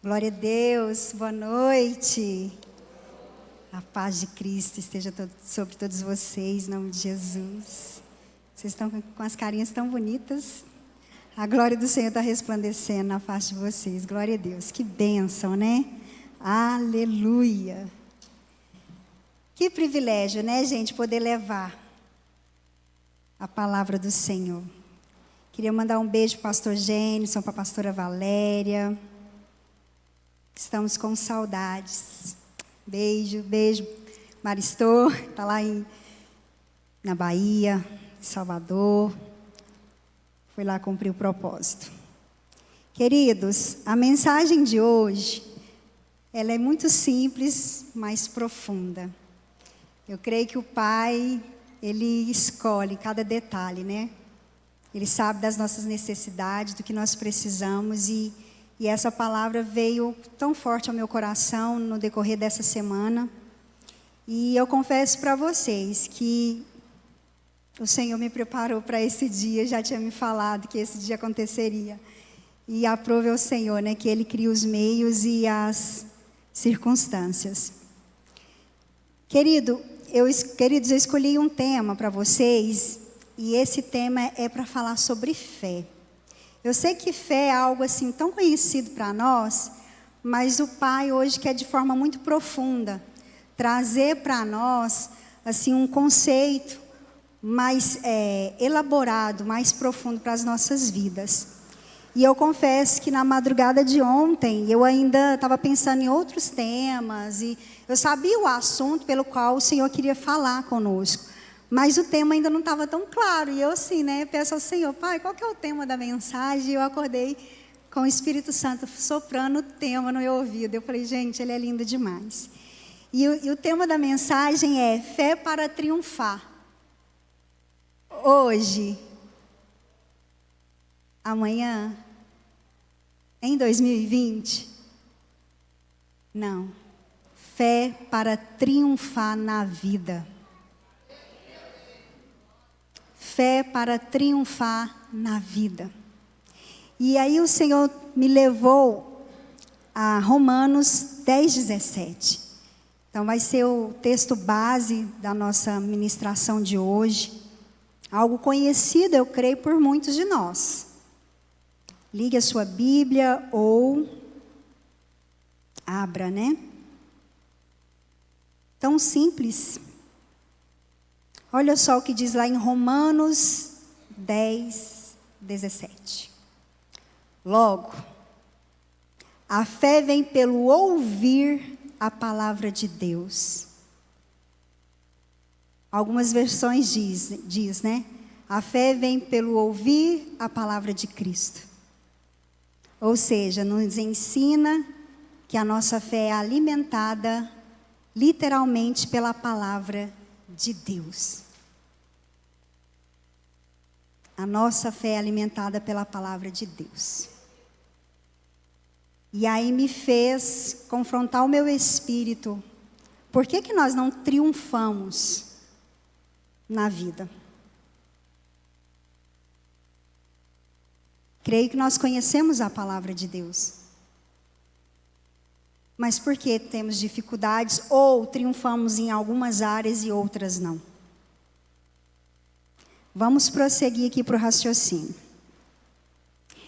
Glória a Deus, boa noite. A paz de Cristo esteja sobre todos vocês, em nome de Jesus. Vocês estão com as carinhas tão bonitas. A glória do Senhor está resplandecendo na face de vocês. Glória a Deus, que bênção, né? Aleluia. Que privilégio, né, gente, poder levar a palavra do Senhor. Queria mandar um beijo para o pastor Gênison, para a pastora Valéria. Estamos com saudades. Beijo, beijo. Maristor, está lá na Bahia, em Salvador. Foi lá cumprir o propósito. Queridos, a mensagem de hoje, ela é muito simples, mas profunda. Eu creio que o Pai, Ele escolhe cada detalhe, né? Ele sabe das nossas necessidades, do que nós precisamos e essa palavra veio tão forte ao meu coração no decorrer dessa semana. E eu confesso para vocês que o Senhor me preparou para esse dia, já tinha me falado que esse dia aconteceria. E aprove ao Senhor, né, que Ele cria os meios e as circunstâncias. Queridos, eu escolhi um tema para vocês, e esse tema é para falar sobre fé. Eu sei que fé é algo assim tão conhecido para nós, mas o Pai hoje quer de forma muito profunda trazer para nós assim um conceito mais elaborado, mais profundo para as nossas vidas. E eu confesso que na madrugada de ontem eu ainda estava pensando em outros temas e eu sabia o assunto pelo qual o Senhor queria falar conosco. Mas o tema ainda não estava tão claro. E eu assim, né, peço ao Senhor, Pai, qual que é o tema da mensagem? E eu acordei com o Espírito Santo soprando o tema no meu ouvido. Eu falei, gente, ele é lindo demais. E o tema da mensagem é fé para triunfar. Hoje, amanhã, em 2020, não. Fé para triunfar na vida. Fé para triunfar na vida. E aí o Senhor me levou a Romanos 10:17. Então vai ser o texto base da nossa ministração de hoje. Algo conhecido, eu creio, por muitos de nós. Ligue a sua Bíblia ou abra, né? Tão simples. Olha só o que diz lá em Romanos 10:17. Logo, a fé vem pelo ouvir a palavra de Deus. Algumas versões diz, né? A fé vem pelo ouvir a palavra de Cristo. Ou seja, nos ensina que a nossa fé é alimentada literalmente pela palavra de Deus. A nossa fé é alimentada pela palavra de Deus. E aí me fez confrontar o meu espírito. Por que nós não triunfamos na vida? Creio que nós conhecemos a palavra de Deus. Mas por que temos dificuldades ou triunfamos em algumas áreas e outras não? Vamos prosseguir aqui para o raciocínio.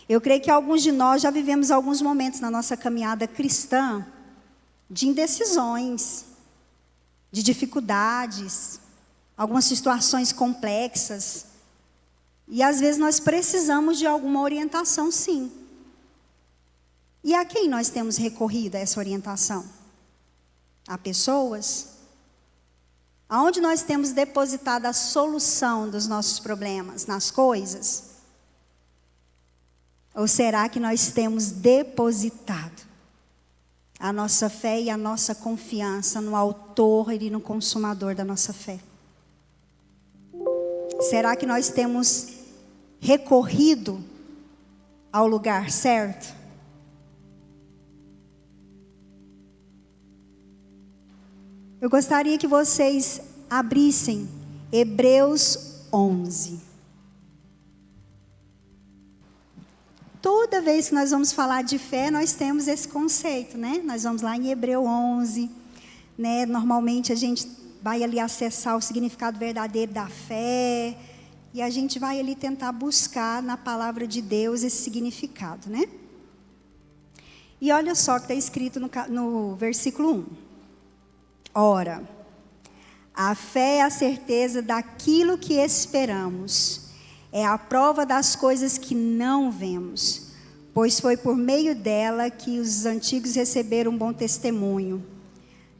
Eu creio que alguns de nós já vivemos alguns momentos na nossa caminhada cristã de indecisões, de dificuldades, algumas situações complexas. E às vezes nós precisamos de alguma orientação, sim. E a quem nós temos recorrido a essa orientação? A pessoas? Aonde nós temos depositado a solução dos nossos problemas? Nas coisas? Ou será que nós temos depositado a nossa fé e a nossa confiança no autor e no consumador da nossa fé? Será que nós temos recorrido ao lugar certo? Eu gostaria que vocês abrissem Hebreus 11. Toda vez que nós vamos falar de fé, nós temos esse conceito, né? Nós vamos lá em Hebreu 11, né? Normalmente a gente vai ali acessar o significado verdadeiro da fé, e a gente vai ali tentar buscar na palavra de Deus esse significado, né? E olha só o que está escrito no versículo 1. Ora, a fé é a certeza daquilo que esperamos, é a prova das coisas que não vemos, pois foi por meio dela que os antigos receberam um bom testemunho.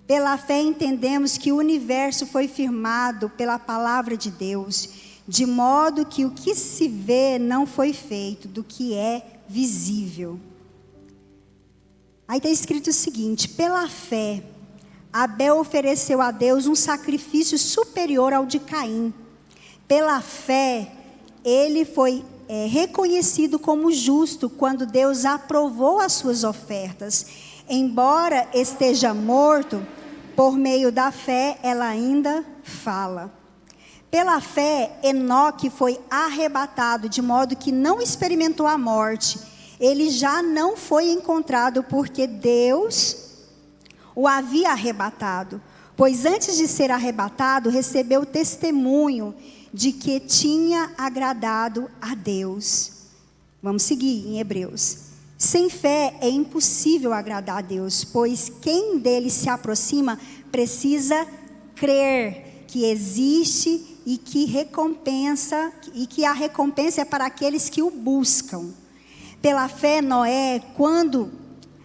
Pela fé entendemos que o universo foi firmado pela palavra de Deus, de modo que o que se vê não foi feito do que é visível. Aí está escrito o seguinte: pela fé, Abel ofereceu a Deus um sacrifício superior ao de Caim. Pela fé, ele foi reconhecido como justo quando Deus aprovou as suas ofertas. Embora esteja morto, por meio da fé, ela ainda fala. Pela fé, Enoque foi arrebatado, de modo que não experimentou a morte. Ele já não foi encontrado, porque Deus o havia arrebatado. Pois antes de ser arrebatado, recebeu testemunho de que tinha agradado a Deus. Vamos seguir em Hebreus. Sem fé é impossível agradar a Deus, pois quem dele se aproxima precisa crer que existe e que a recompensa é para aqueles que o buscam. Pela fé, Noé, quando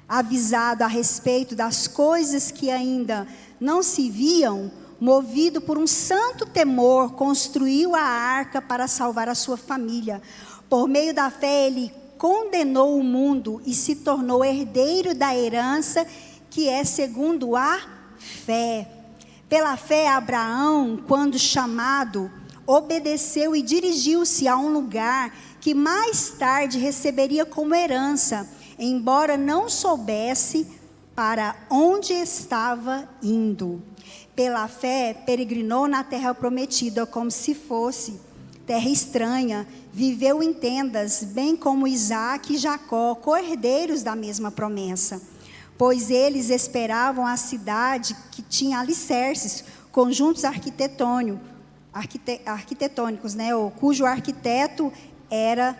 avisado a respeito das coisas que ainda não se viam, movido por um santo temor, construiu a arca para salvar a sua família. Por meio da fé, ele condenou o mundo e se tornou herdeiro da herança que é segundo a fé. Pela fé, Abraão, quando chamado, obedeceu e dirigiu-se a um lugar que mais tarde receberia como herança, embora não soubesse para onde estava indo. Pela fé, peregrinou na terra prometida como se fosse terra estranha, viveu em tendas, bem como Isaque e Jacó, co-herdeiros da mesma promessa. Pois eles esperavam a cidade que tinha alicerces, conjuntos arquitetônicos, né, cujo arquiteto era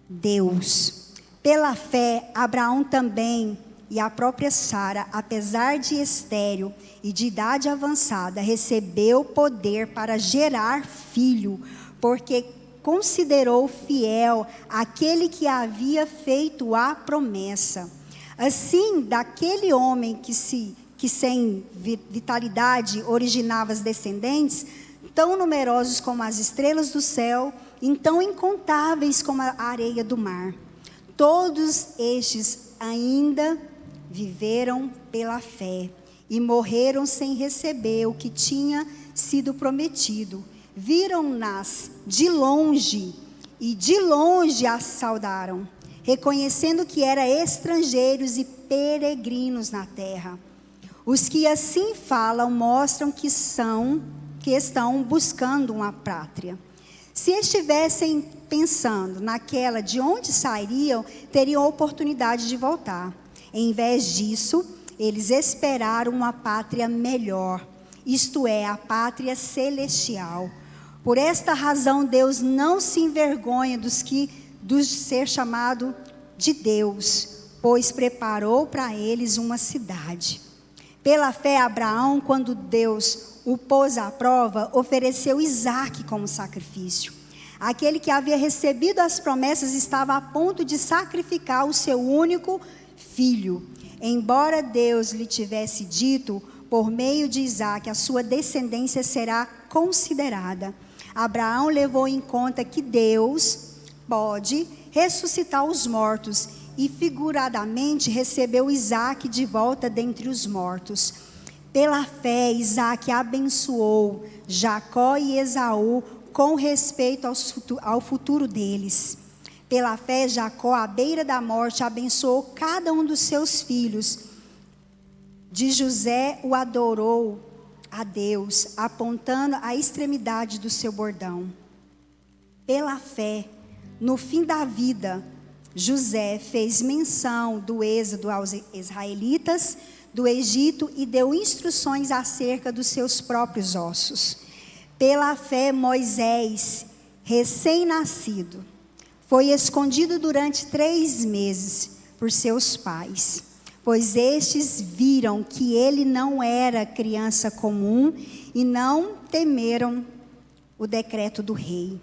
Deus. Pela fé, Abraão também e a própria Sara, apesar de estéril e de idade avançada, recebeu poder para gerar filho, porque considerou fiel aquele que havia feito a promessa. Assim, daquele homem que sem vitalidade originava as descendentes, tão numerosos como as estrelas do céu, e tão incontáveis como a areia do mar. Todos estes ainda viveram pela fé e morreram sem receber o que tinha sido prometido. Viram-nas de longe e de longe as saudaram, reconhecendo que eram estrangeiros e peregrinos na terra. Os que assim falam mostram que estão buscando uma pátria. Se estivessem pensando naquela de onde sairiam, teriam oportunidade de voltar. Em vez disso, eles esperaram uma pátria melhor, isto é, a pátria celestial. Por esta razão, Deus não se envergonha dos ser chamado de Deus, pois preparou para eles uma cidade. Pela fé, Abraão, quando Deus o pôs à prova, ofereceu Isaque como sacrifício. Aquele que havia recebido as promessas estava a ponto de sacrificar o seu único filho. Embora Deus lhe tivesse dito, por meio de Isaque, a sua descendência será considerada. Abraão levou em conta que Deus pode ressuscitar os mortos e figuradamente recebeu Isaque de volta dentre os mortos. Pela fé, Isaque abençoou Jacó e Esaú com respeito ao futuro deles. Pela fé, Jacó, à beira da morte, abençoou cada um dos seus filhos. De José o adorou a Deus, apontando a extremidade do seu bordão. Pela fé, no fim da vida, José fez menção do êxodo aos israelitas do Egito e deu instruções acerca dos seus próprios ossos. Pela fé, Moisés, recém-nascido, foi escondido durante 3 meses por seus pais, pois estes viram que ele não era criança comum e não temeram o decreto do rei.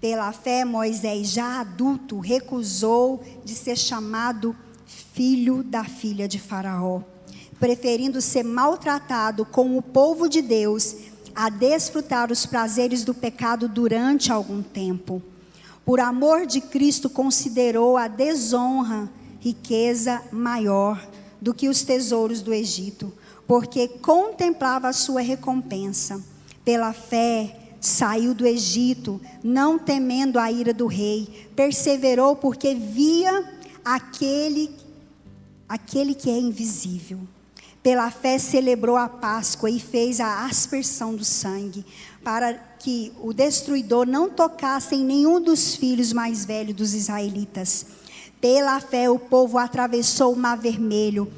Pela fé, Moisés, já adulto, recusou de ser chamado filho da filha de Faraó, preferindo ser maltratado com o povo de Deus a desfrutar os prazeres do pecado durante algum tempo. Por amor de Cristo, considerou a desonra riqueza maior do que os tesouros do Egito, porque contemplava a sua recompensa. Pela fé, saiu do Egito, não temendo a ira do rei. Perseverou porque via aquele que é invisível. Pela fé celebrou a Páscoa e fez a aspersão do sangue, para que o destruidor não tocasse em nenhum dos filhos mais velhos dos israelitas. Pela fé o povo atravessou o Mar Vermelho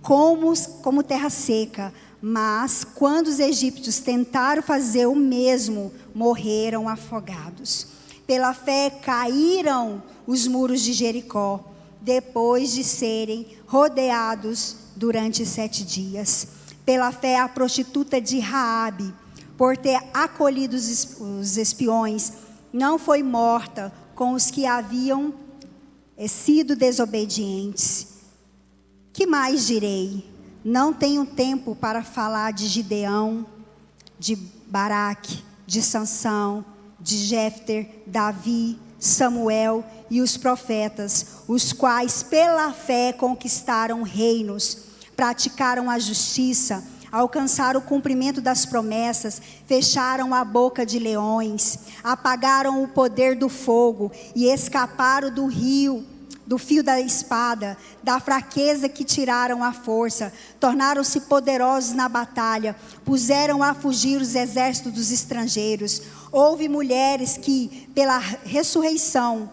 como terra seca, mas quando os egípcios tentaram fazer o mesmo, morreram afogados. Pela fé caíram os muros de Jericó, depois de serem rodeados durante 7 dias. Pela fé a prostituta de Raabe, por ter acolhido os espiões, não foi morta com os que haviam sido desobedientes. Que mais direi? Não tenho tempo para falar de Gideão, de Baraque, de Sansão, de Jefter, Davi, Samuel e os profetas, os quais pela fé conquistaram reinos, praticaram a justiça, alcançaram o cumprimento das promessas, fecharam a boca de leões, apagaram o poder do fogo e escaparam do fio da espada, da fraqueza que tiraram a força, tornaram-se poderosos na batalha, puseram a fugir os exércitos dos estrangeiros. Houve mulheres que, pela ressurreição,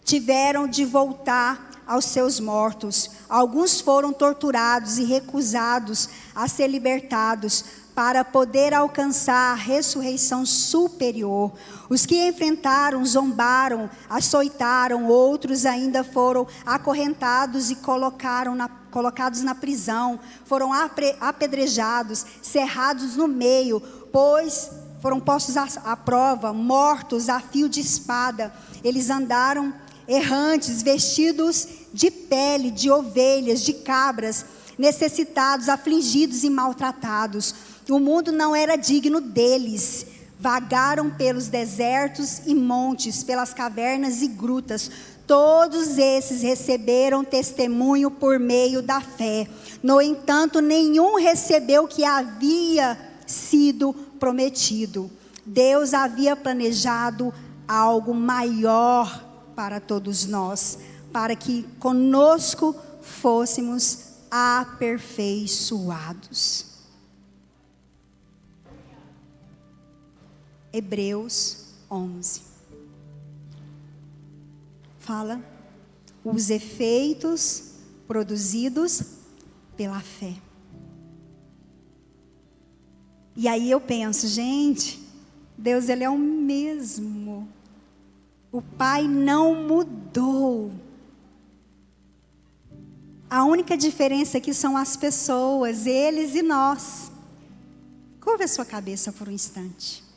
tiveram de voltar aos seus mortos. Alguns foram torturados e recusados a ser libertados, para poder alcançar a ressurreição superior. Os que enfrentaram, zombaram, açoitaram, outros ainda foram acorrentados e colocados na prisão, foram apedrejados, cerrados no meio, pois foram postos à prova, mortos a fio de espada. Eles andaram errantes, vestidos de pele, de ovelhas, de cabras, necessitados, afligidos e maltratados. O mundo não era digno deles. Vagaram pelos desertos e montes, pelas cavernas e grutas. Todos esses receberam testemunho por meio da fé. No entanto, nenhum recebeu o que havia sido prometido. Deus havia planejado algo maior para todos nós, para que conosco fôssemos aperfeiçoados. Hebreus 11 fala os efeitos produzidos pela fé. E aí eu penso, gente, Deus, Ele é o mesmo. O Pai não mudou. A única diferença aqui são as pessoas, eles e nós. Curva a sua cabeça por um instante.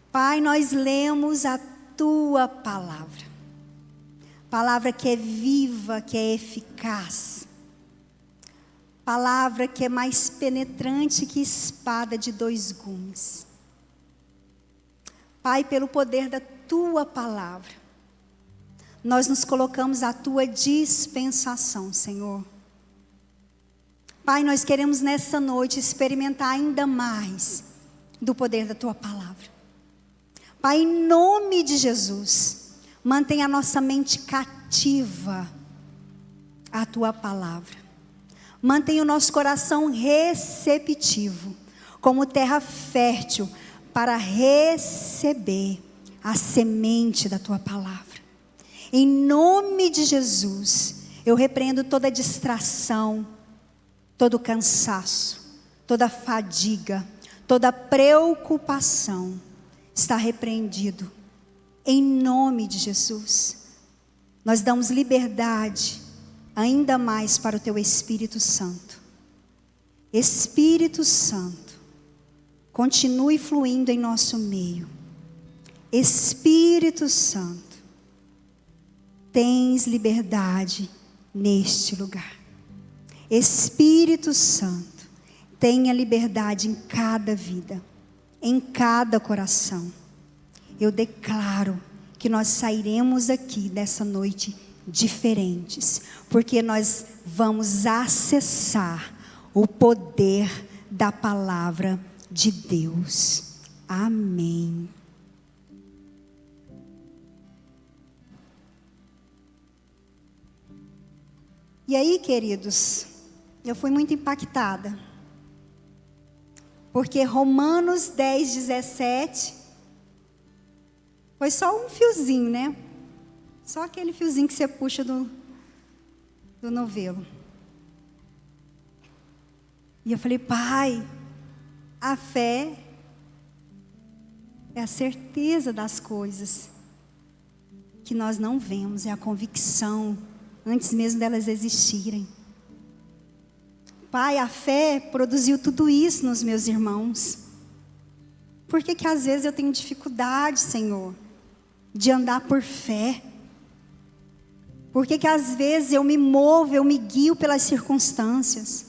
Pai, nós lemos a Tua palavra. Palavra que é viva, que é eficaz. Palavra que é mais penetrante que espada de 2 gumes. Pai, pelo poder da Tua palavra, nós nos colocamos à Tua dispensação, Senhor. Pai, nós queremos nessa noite experimentar ainda mais do poder da Tua palavra. Pai, em nome de Jesus, mantenha a nossa mente cativa à Tua palavra. Mantenha o nosso coração receptivo, como terra fértil, para receber a semente da Tua palavra. Em nome de Jesus, eu repreendo toda distração, todo cansaço, toda fadiga, toda preocupação. Está repreendido. Em nome de Jesus. Nós damos liberdade ainda mais para o teu Espírito Santo. Espírito Santo, continue fluindo em nosso meio. Espírito Santo, tens liberdade neste lugar. Espírito Santo, tenha liberdade em cada vida, em cada coração. Eu declaro que nós sairemos aqui dessa noite diferentes, porque nós vamos acessar o poder da palavra de Deus. Amém. E aí, queridos, eu fui muito impactada, porque Romanos 10, 17, foi só um fiozinho, né? Só aquele fiozinho que você puxa do novelo. E eu falei, Pai, a fé é a certeza das coisas que nós não vemos, é a convicção, antes mesmo delas existirem. Pai, a fé produziu tudo isso nos meus irmãos. Por que às vezes eu tenho dificuldade, Senhor, de andar por fé? Por que às vezes eu me movo, eu me guio pelas circunstâncias?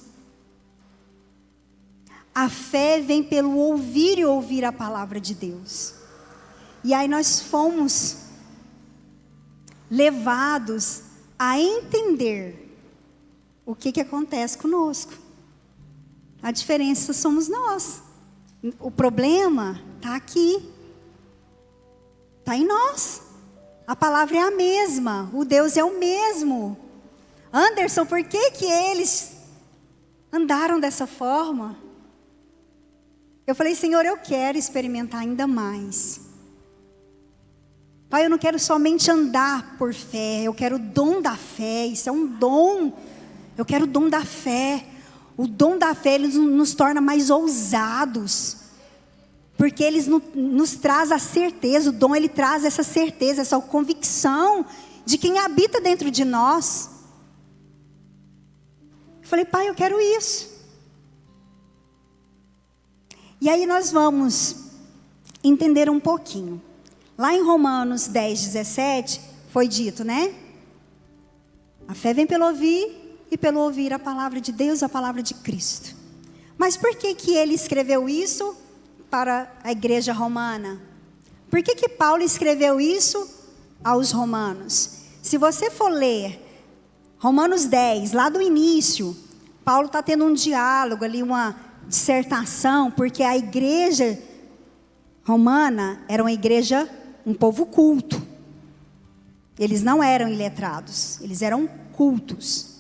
A fé vem pelo ouvir e ouvir a palavra de Deus. E aí nós fomos levados a entender o que acontece conosco. A diferença somos nós. O problema está aqui. Está em nós. A palavra é a mesma. O Deus é o mesmo. Anderson, por que eles andaram dessa forma? Eu falei, Senhor, eu quero experimentar ainda mais. Pai, eu não quero somente andar por fé. Eu quero o dom da fé. Isso é um dom. Eu quero o dom da fé. O dom da fé, ele nos torna mais ousados. Porque ele nos traz a certeza. O dom, ele traz essa certeza, essa convicção de quem habita dentro de nós. Eu falei, Pai, eu quero isso. E aí nós vamos entender um pouquinho. Lá em Romanos 10, 17, foi dito, né? A fé vem pelo ouvir e pelo ouvir a palavra de Deus, a palavra de Cristo. Mas por que ele escreveu isso para a igreja romana? Por que Paulo escreveu isso aos romanos? Se você for ler Romanos 10, lá do início, Paulo está tendo um diálogo ali, uma dissertação, porque a igreja romana era uma igreja, um povo culto. Eles não eram iletrados, eles eram cultos.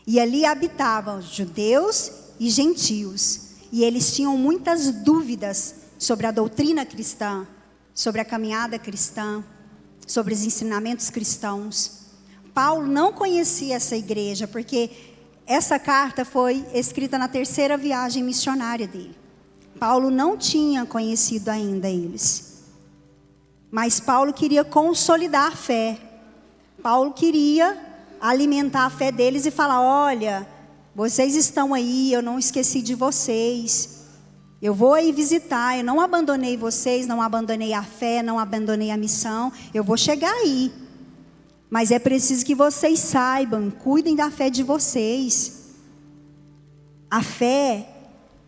E ali habitavam judeus e gentios. E eles tinham muitas dúvidas sobre a doutrina cristã, sobre a caminhada cristã, sobre os ensinamentos cristãos. Paulo não conhecia essa igreja, porque essa carta foi escrita na 3ª viagem missionária dele. Paulo não tinha conhecido ainda eles. Mas Paulo queria consolidar a fé. Paulo queria alimentar a fé deles e falar, olha, vocês estão aí, eu não esqueci de vocês. Eu vou aí visitar, eu não abandonei vocês, não abandonei a fé, não abandonei a missão. Eu vou chegar aí. Mas é preciso que vocês saibam, cuidem da fé de vocês. A fé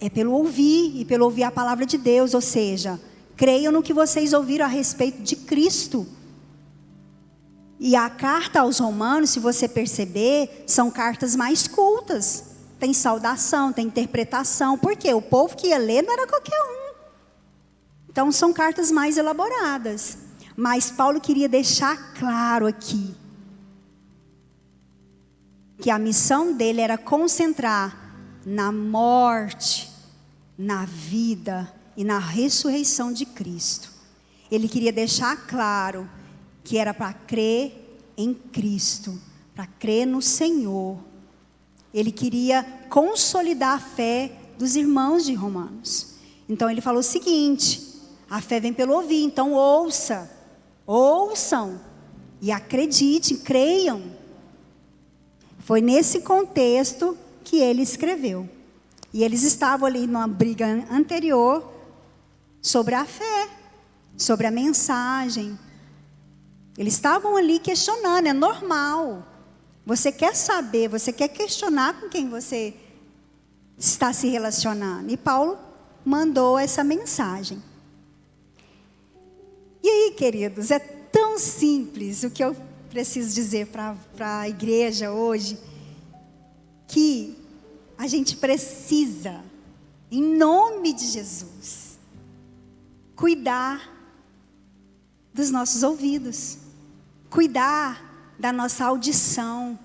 é pelo ouvir, e pelo ouvir a palavra de Deus, ou seja, creiam no que vocês ouviram a respeito de Cristo. E a carta aos romanos, se você perceber, são cartas mais cultas. Tem saudação, tem interpretação, porque o povo que ia ler não era qualquer um. Então são cartas mais elaboradas. Mas Paulo queria deixar claro aqui que a missão dele era concentrar na morte, na vida e na ressurreição de Cristo. Ele queria deixar claro que era para crer em Cristo, para crer no Senhor. Ele queria consolidar a fé dos irmãos de Romanos. Então ele falou o seguinte: a fé vem pelo ouvir, então ouçam e acreditem, creiam. Foi nesse contexto que ele escreveu. E eles estavam ali numa briga anterior sobre a fé, sobre a mensagem. Eles estavam ali questionando, é normal. Você quer saber, você quer questionar com quem você está se relacionando. E Paulo mandou essa mensagem. E aí, queridos, é tão simples o que eu preciso dizer para a igreja hoje, que a gente precisa, em nome de Jesus, cuidar dos nossos ouvidos, cuidar da nossa audição.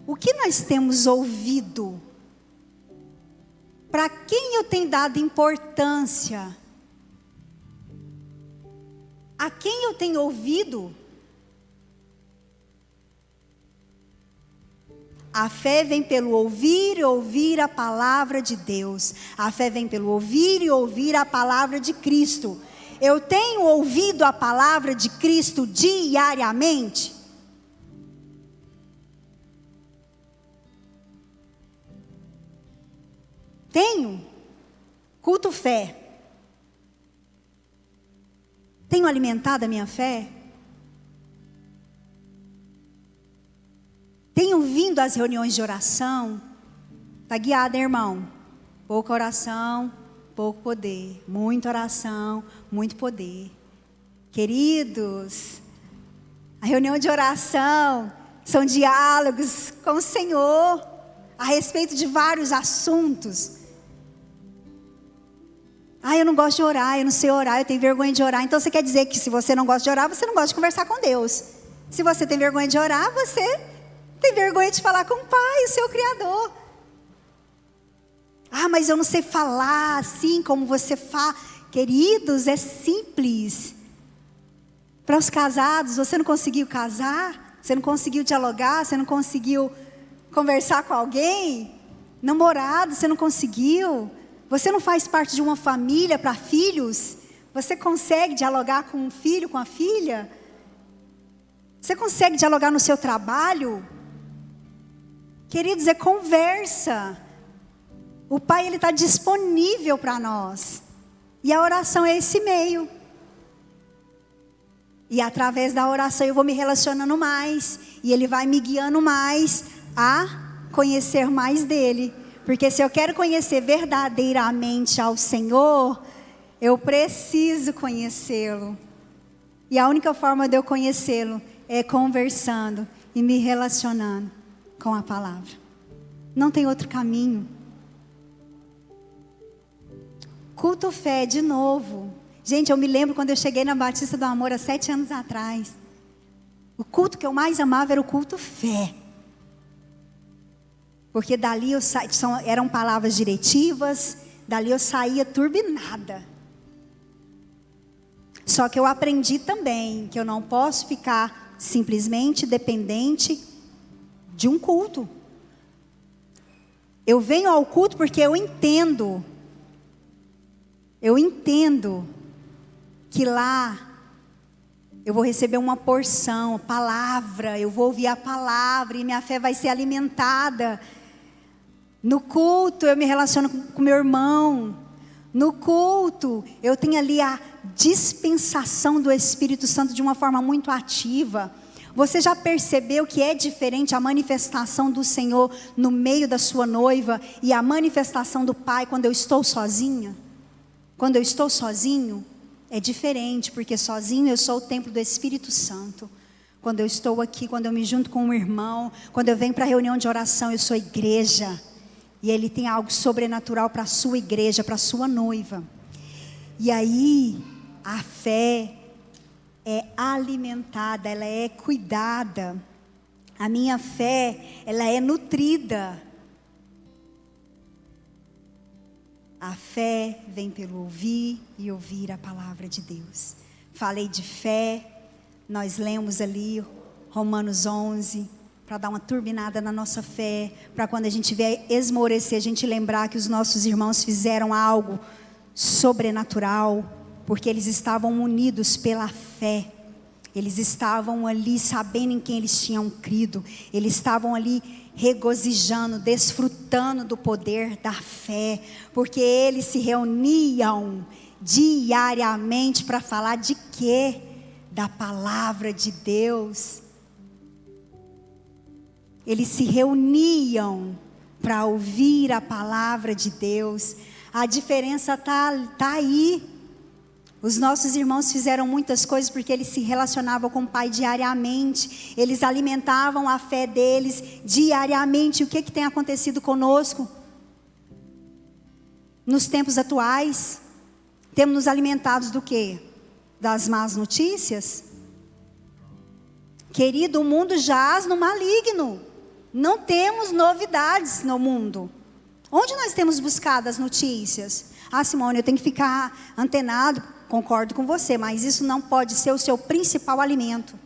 O que nós temos ouvido? Para quem eu tenho dado importância? A quem eu tenho ouvido? A fé vem pelo ouvir e ouvir a palavra de Deus. A fé vem pelo ouvir e ouvir a palavra de Cristo. Eu tenho ouvido a palavra de Cristo diariamente? Tenho. Culto fé. Tenho alimentado a minha fé? Tenho vindo às reuniões de oração? Está guiado, irmão? Pouca oração, pouco poder. Muita oração, muito poder. Queridos, a reunião de oração são diálogos com o Senhor a respeito de vários assuntos. Eu não gosto de orar, eu não sei orar, eu tenho vergonha de orar. Então você quer dizer que se você não gosta de orar, você não gosta de conversar com Deus. Se você tem vergonha de orar, você tem vergonha de falar com o Pai, o seu Criador. Mas eu não sei falar assim como você fala. Queridos, é simples. Para os casados, você não conseguiu casar? Você não conseguiu dialogar? Você não conseguiu conversar com alguém? Namorado, você não conseguiu? Você não faz parte de uma família para filhos? Você consegue dialogar com um filho, com a filha? Você consegue dialogar no seu trabalho? Queridos, é conversa. O Pai, Ele está disponível para nós. E a oração é esse meio. E através da oração eu vou me relacionando mais. E Ele vai me guiando mais a conhecer mais dEle. Porque se eu quero conhecer verdadeiramente ao Senhor, eu preciso conhecê-lo. E a única forma de eu conhecê-lo é conversando e me relacionando com a palavra. Não tem outro caminho. Culto fé, de novo. Gente, eu me lembro quando eu cheguei na Batista do Amor há 7 anos atrás. O culto que eu mais amava era o culto fé. Porque dali eram palavras diretivas, dali eu saía turbinada. Só que eu aprendi também que eu não posso ficar simplesmente dependente de um culto. Eu venho ao culto porque eu entendo que lá eu vou receber uma porção, palavra, eu vou ouvir a palavra e minha fé vai ser alimentada. No culto eu me relaciono com meu irmão. No culto eu tenho ali a dispensação do Espírito Santo de uma forma muito ativa. Você já percebeu que é diferente a manifestação do Senhor no meio da sua noiva e a manifestação do Pai quando eu estou sozinha? Quando eu estou sozinho, é diferente, porque sozinho eu sou o templo do Espírito Santo. Quando eu estou aqui, quando eu me junto com um irmão, quando eu venho para a reunião de oração, eu sou igreja. E Ele tem algo sobrenatural para a sua igreja, para a sua noiva. E aí, a fé é alimentada, ela é cuidada. A minha fé, ela é nutrida. A fé vem pelo ouvir e ouvir a palavra de Deus. Falei de fé, nós lemos ali Romanos 11, para dar uma turbinada na nossa fé, para quando a gente vier esmorecer, a gente lembrar que os nossos irmãos fizeram algo sobrenatural, porque eles estavam unidos pela fé. Eles estavam ali sabendo em quem eles tinham crido. Eles estavam ali regozijando, desfrutando do poder da fé, porque eles se reuniam diariamente para falar de quê? Da palavra de Deus. Eles se reuniam para ouvir a palavra de Deus. A diferença tá aí. Os nossos irmãos fizeram muitas coisas porque eles se relacionavam com o Pai diariamente. Eles alimentavam a fé deles diariamente. O que tem acontecido conosco? Nos tempos atuais, temos nos alimentados do quê? Das más notícias? Querido, o mundo jaz no maligno. Não temos novidades no mundo. Onde nós temos buscado as notícias? Ah, Simone, eu tenho que ficar antenado. Concordo com você, mas isso não pode ser o seu principal alimento.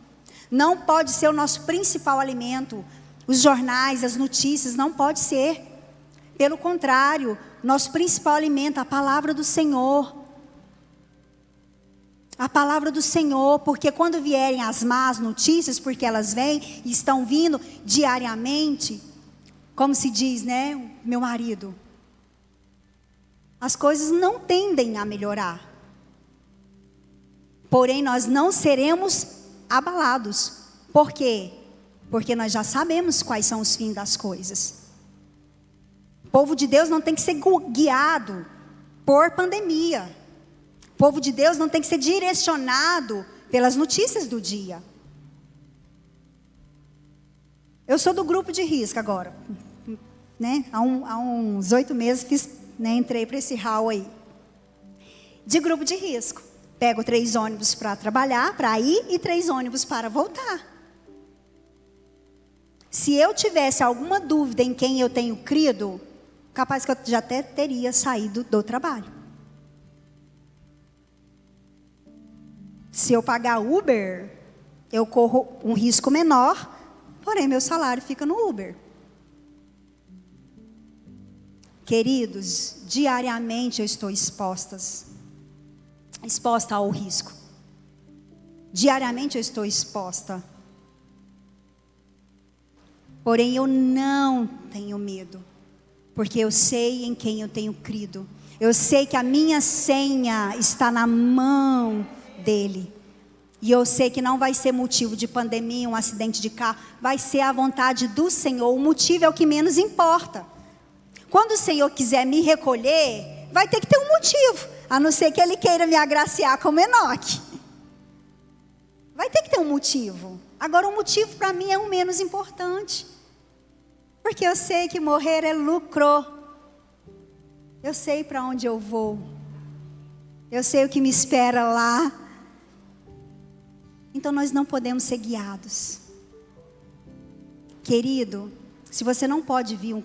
Não pode ser o nosso principal alimento. Os jornais, as notícias, não pode ser. Pelo contrário, nosso principal alimento é a palavra do Senhor. A palavra do Senhor, porque quando vierem as más notícias, porque elas vêm e estão vindo diariamente, como se diz, né, meu marido, as coisas não tendem a melhorar. Porém, nós não seremos abalados. Por quê? Porque nós já sabemos quais são os fins das coisas. O povo de Deus não tem que ser guiado por pandemia. O povo de Deus não tem que ser direcionado pelas notícias do dia. Eu sou do grupo de risco agora. Né? Há uns 8 meses entrei para esse hall aí. De grupo de risco. Pego 3 ônibus para trabalhar, para ir, e 3 ônibus para voltar. Se eu tivesse alguma dúvida em quem eu tenho crido, capaz que eu já até teria saído do trabalho. Se eu pagar Uber, eu corro um risco menor, porém meu salário fica no Uber. Queridos, diariamente eu estou exposta ao risco. Diariamente eu estou exposta. Porém eu não tenho medo, porque eu sei em quem eu tenho crido. Eu sei que a minha senha está na mão dele. E eu sei que não vai ser motivo de pandemia, um acidente de carro. Vai ser a vontade do Senhor. O motivo é o que menos importa. Quando o Senhor quiser me recolher, vai ter que ter um motivo. A não ser que Ele queira me agraciar como Enoque. Vai ter que ter um motivo. Agora o motivo para mim é o menos importante. Porque eu sei que morrer é lucro. Eu sei para onde eu vou. Eu sei o que me espera lá. Então nós não podemos ser guiados. Querido, se você não pode vir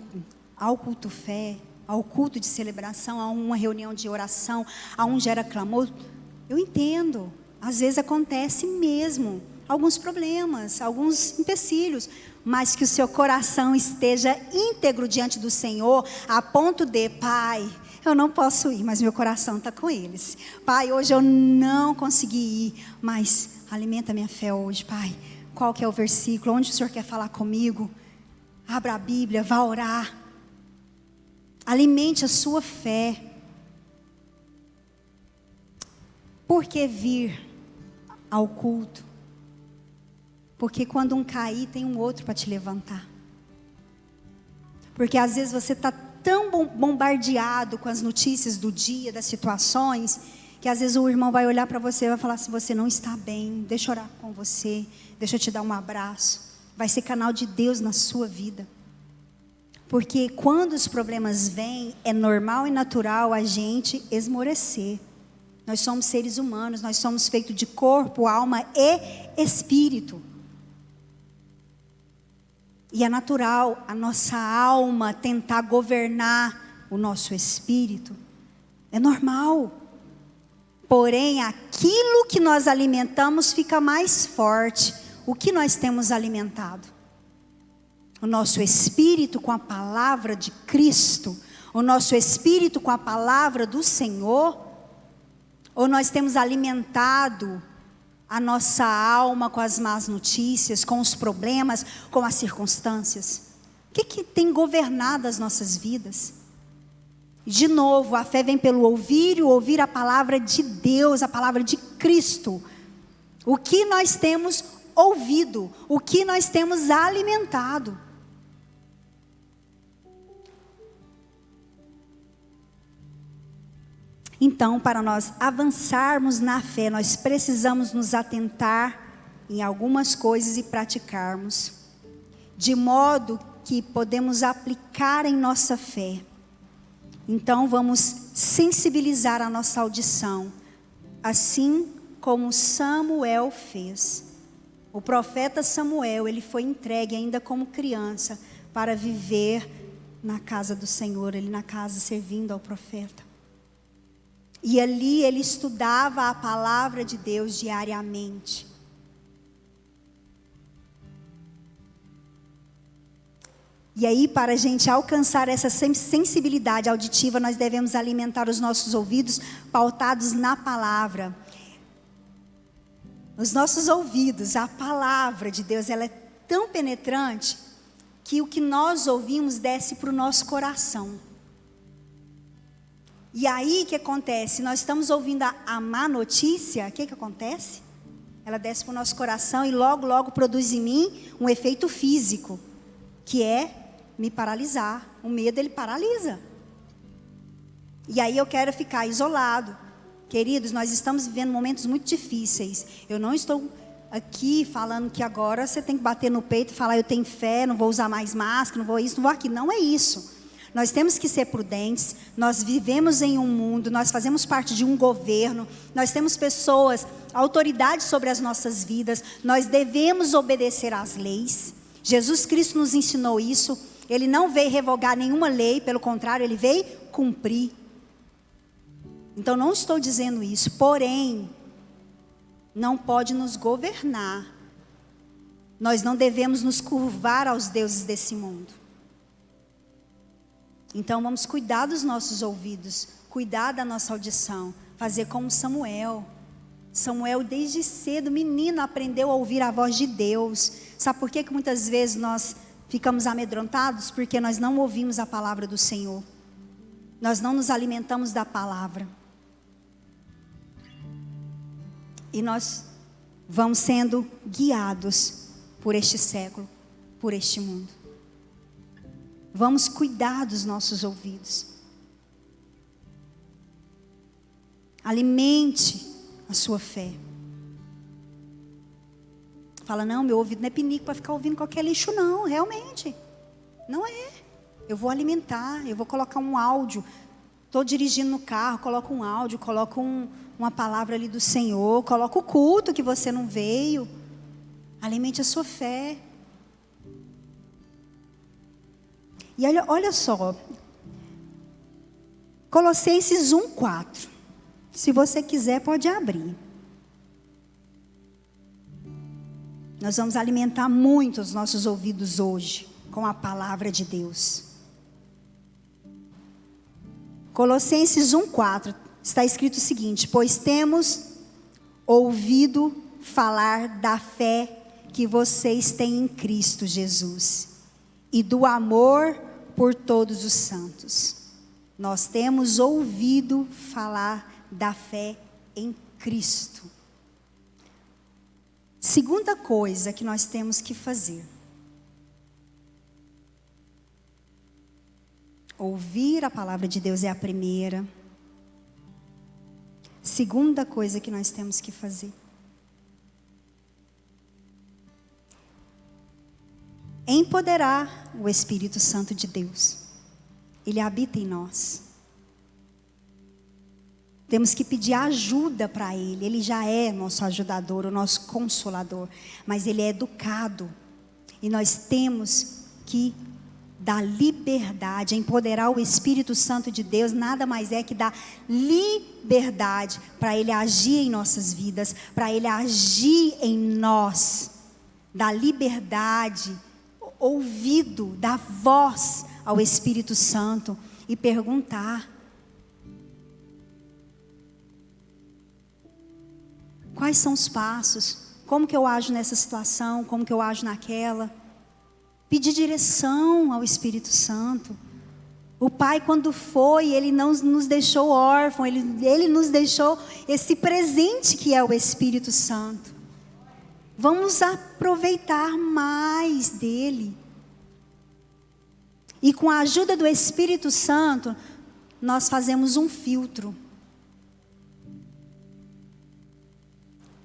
ao culto fé, ao culto de celebração, a uma reunião de oração, a um gera clamor, eu entendo. Às vezes acontece mesmo. Alguns problemas, alguns empecilhos, mas que o seu coração esteja íntegro diante do Senhor, a ponto de, Pai, eu não posso ir, mas meu coração está com eles. Pai, hoje eu não consegui ir, mas alimenta minha fé hoje, Pai. Qual que é o versículo? Onde o Senhor quer falar comigo? Abra a Bíblia, vá orar. Alimente a sua fé. Por que vir ao culto? Porque quando um cair, tem um outro para te levantar. Porque às vezes você está tão bombardeado com as notícias do dia, das situações, que às vezes o irmão vai olhar para você e vai falar: se você não está bem, deixa eu orar com você, deixa eu te dar um abraço. Vai ser canal de Deus na sua vida. Porque quando os problemas vêm, é normal e natural a gente esmorecer. Nós somos seres humanos, nós somos feitos de corpo, alma e espírito. E é natural a nossa alma tentar governar o nosso espírito. É normal. Porém, aquilo que nós alimentamos fica mais forte. o que nós temos alimentado? O nosso espírito com a palavra de Cristo? O nosso espírito com a palavra do Senhor? Ou nós temos alimentado a nossa alma com as más notícias, com os problemas, com as circunstâncias? O que tem governado as nossas vidas? De novo, a fé vem pelo ouvir e ouvir a palavra de Deus, a palavra de Cristo. O que nós temos ouvido, o que nós temos alimentado. Então, para nós avançarmos na fé, nós precisamos nos atentar em algumas coisas e praticarmos, de modo que podemos aplicar em nossa fé. Então, vamos sensibilizar a nossa audição, assim como Samuel fez. O profeta Samuel, ele foi entregue ainda como criança para viver na casa do Senhor, ele na casa servindo ao profeta. E ali ele estudava a palavra de Deus diariamente. E aí, para a gente alcançar essa sensibilidade auditiva, nós devemos alimentar os nossos ouvidos pautados na palavra. Os nossos ouvidos, a palavra de Deus, ela é tão penetrante que o que nós ouvimos desce para o nosso coração. E aí, o que acontece? Nós estamos ouvindo a má notícia, o que acontece? Ela desce para o nosso coração e logo, logo produz em mim um efeito físico, que é me paralisar. O medo, ele paralisa. E aí eu quero ficar isolado. Queridos, nós estamos vivendo momentos muito difíceis. Eu não estou aqui falando que agora você tem que bater no peito e falar: eu tenho fé, não vou usar mais máscara, não vou isso, não vou aquilo. Não é isso. Nós temos que ser prudentes. Nós vivemos em um mundo, nós fazemos parte de um governo, nós temos pessoas, autoridades sobre as nossas vidas. Nós devemos obedecer às leis. Jesus Cristo nos ensinou isso. Ele não veio revogar nenhuma lei, pelo contrário, ele veio cumprir. Então não estou dizendo isso, porém, não pode nos governar. Nós não devemos nos curvar aos deuses desse mundo. Então vamos cuidar dos nossos ouvidos, cuidar da nossa audição, fazer como Samuel. Samuel desde cedo, menino, aprendeu a ouvir a voz de Deus. Sabe por que muitas vezes nós ficamos amedrontados? Porque nós não ouvimos a palavra do Senhor. Nós não nos alimentamos da palavra. E nós vamos sendo guiados por este século, por este mundo. Vamos cuidar dos nossos ouvidos. Alimente a sua fé. Fala: não, meu ouvido não é pinico para ficar ouvindo qualquer lixo, não. Realmente, não é. Eu vou alimentar, eu vou colocar um áudio. Estou dirigindo no carro, coloco um áudio, coloco uma palavra ali do Senhor, coloco o culto que você não veio. Alimente a sua fé. E olha só, Colossenses 1:4. Se você quiser, pode abrir. Nós vamos alimentar muito os nossos ouvidos hoje com a palavra de Deus. Colossenses 1:4 está escrito o seguinte: pois temos ouvido falar da fé que vocês têm em Cristo Jesus e do amor por todos os santos. Nós temos ouvido falar da fé em Cristo. Segunda coisa que nós temos que fazer: ouvir a palavra de Deus é a primeira. Segunda coisa que nós temos que fazer: empoderar o Espírito Santo de Deus. Ele habita em nós. Temos que pedir ajuda para Ele. Ele já é nosso ajudador, o nosso consolador. Mas Ele é educado. E nós temos que dar liberdade. Empoderar o Espírito Santo de Deus nada mais é que dar liberdade para Ele agir em nossas vidas, para Ele agir em nós. dar liberdade, ouvido, dar voz ao Espírito Santo e perguntar: quais são os passos? Como que eu ajo nessa situação? Como que eu ajo naquela? Pedir direção ao Espírito Santo. O Pai, quando foi, Ele não nos deixou órfãos, Ele nos deixou esse presente que é o Espírito Santo. Vamos aproveitar mais dEle. E com a ajuda do Espírito Santo, nós fazemos um filtro.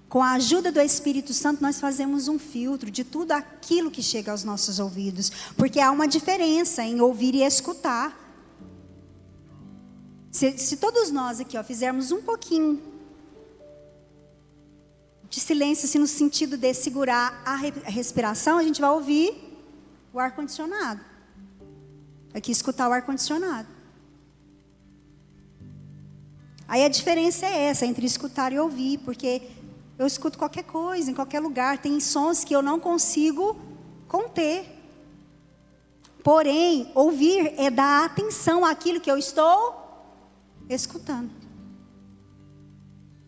Com a ajuda do Espírito Santo, nós fazemos um filtro de tudo aquilo que chega aos nossos ouvidos. Porque há uma diferença em ouvir e escutar. Se todos nós aqui fizermos um pouquinho de silêncio, assim, no sentido de segurar a respiração, a gente vai ouvir o ar-condicionado. Aqui escutar o ar-condicionado. Aí a diferença é essa, entre escutar e ouvir, porque eu escuto qualquer coisa, em qualquer lugar. Tem sons que eu não consigo conter. Porém, ouvir é dar atenção àquilo que eu estou escutando.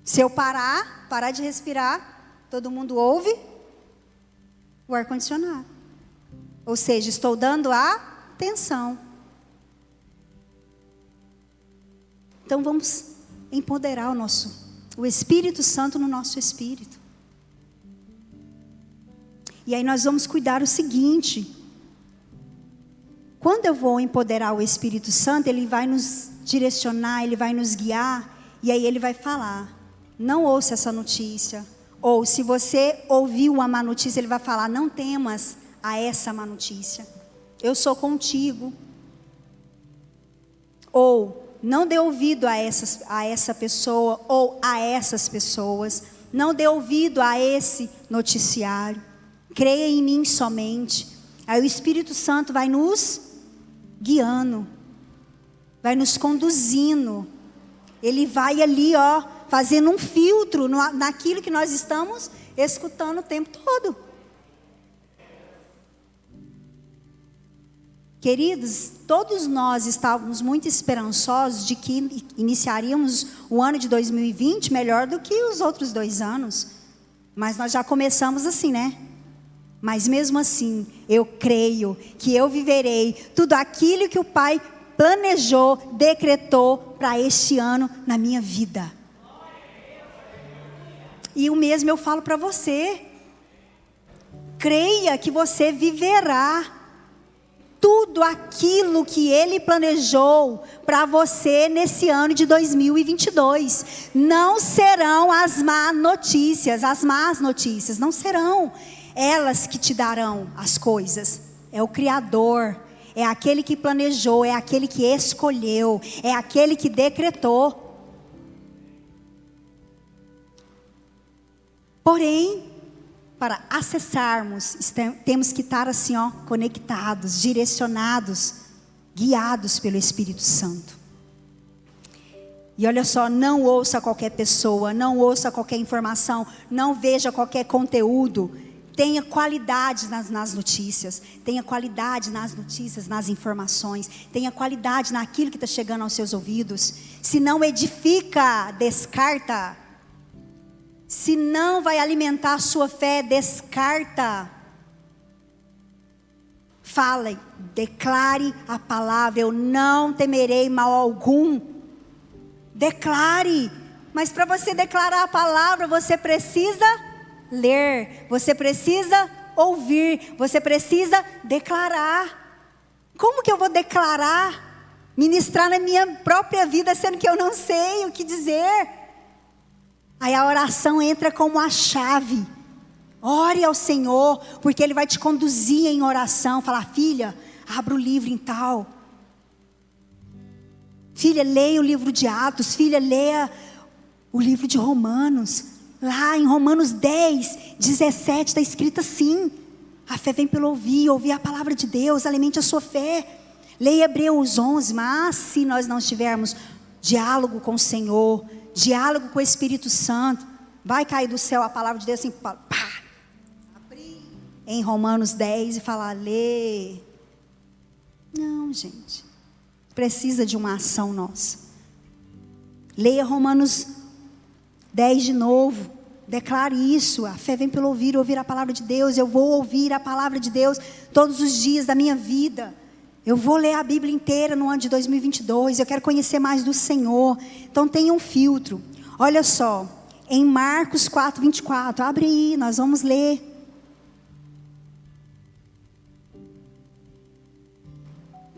Se eu parar de respirar, todo mundo ouve o ar-condicionado. Ou seja, estou dando atenção. Então vamos empoderar o Espírito Santo no nosso espírito. E aí nós vamos cuidar o seguinte: quando eu vou empoderar o Espírito Santo, Ele vai nos direcionar, Ele vai nos guiar, e aí Ele vai falar: não ouça essa notícia. Ou se você ouviu uma má notícia, Ele vai falar: não temas a essa má notícia, eu sou contigo. Ou não dê ouvido a essa pessoa ou a essas pessoas. Não dê ouvido a esse noticiário. Creia em mim somente. Aí o Espírito Santo vai nos guiando, vai nos conduzindo. Ele vai ali, fazendo um filtro naquilo que nós estamos escutando o tempo todo. Queridos, todos nós estávamos muito esperançosos de que iniciaríamos o ano de 2020 melhor do que os outros 2 anos. Mas nós já começamos assim, né? Mas mesmo assim, eu creio que eu viverei tudo aquilo que o Pai planejou, decretou para este ano na minha vida. E o mesmo eu falo para você. Creia que você viverá tudo aquilo que Ele planejou para você nesse ano de 2022. Não serão as más notícias não serão elas que te darão as coisas. É o Criador, é aquele que planejou, é aquele que escolheu, é aquele que decretou. Porém, para acessarmos, temos que estar assim, conectados, direcionados, guiados pelo Espírito Santo. E olha só, não ouça qualquer pessoa, não ouça qualquer informação, não veja qualquer conteúdo. Tenha qualidade nas notícias, tenha qualidade nas notícias, nas informações, tenha qualidade naquilo que está chegando aos seus ouvidos. Se não edifica, descarta. Se não vai alimentar a sua fé, descarta. Fale, declare a palavra: eu não temerei mal algum. Declare. Mas para você declarar a palavra, você precisa ler, você precisa ouvir, você precisa declarar. Como que eu vou declarar, ministrar na minha própria vida, sendo que eu não sei o que dizer? Aí a oração entra como a chave. Ore ao Senhor, porque Ele vai te conduzir em oração. Falar: filha, abra o livro em tal. Filha, leia o livro de Atos. Filha, leia o livro de Romanos. Lá em Romanos 10, 17 está escrito assim: a fé vem pelo ouvir a palavra de Deus, alimente a sua fé. Leia Hebreus 11, mas se nós não tivermos diálogo com o Senhor, diálogo com o Espírito Santo, vai cair do céu a palavra de Deus assim, pá, abrir. em Romanos 10 e falar, lê. Não, gente. Precisa de uma ação nossa. Leia Romanos 10 de novo. Declare isso. A fé vem pelo ouvir a palavra de Deus. Eu vou ouvir a palavra de Deus todos os dias da minha vida. Eu vou ler a Bíblia inteira no ano de 2022. Eu quero conhecer mais do Senhor. Então tenha um filtro. Olha só. Em Marcos 4:24. Abre aí, nós vamos ler.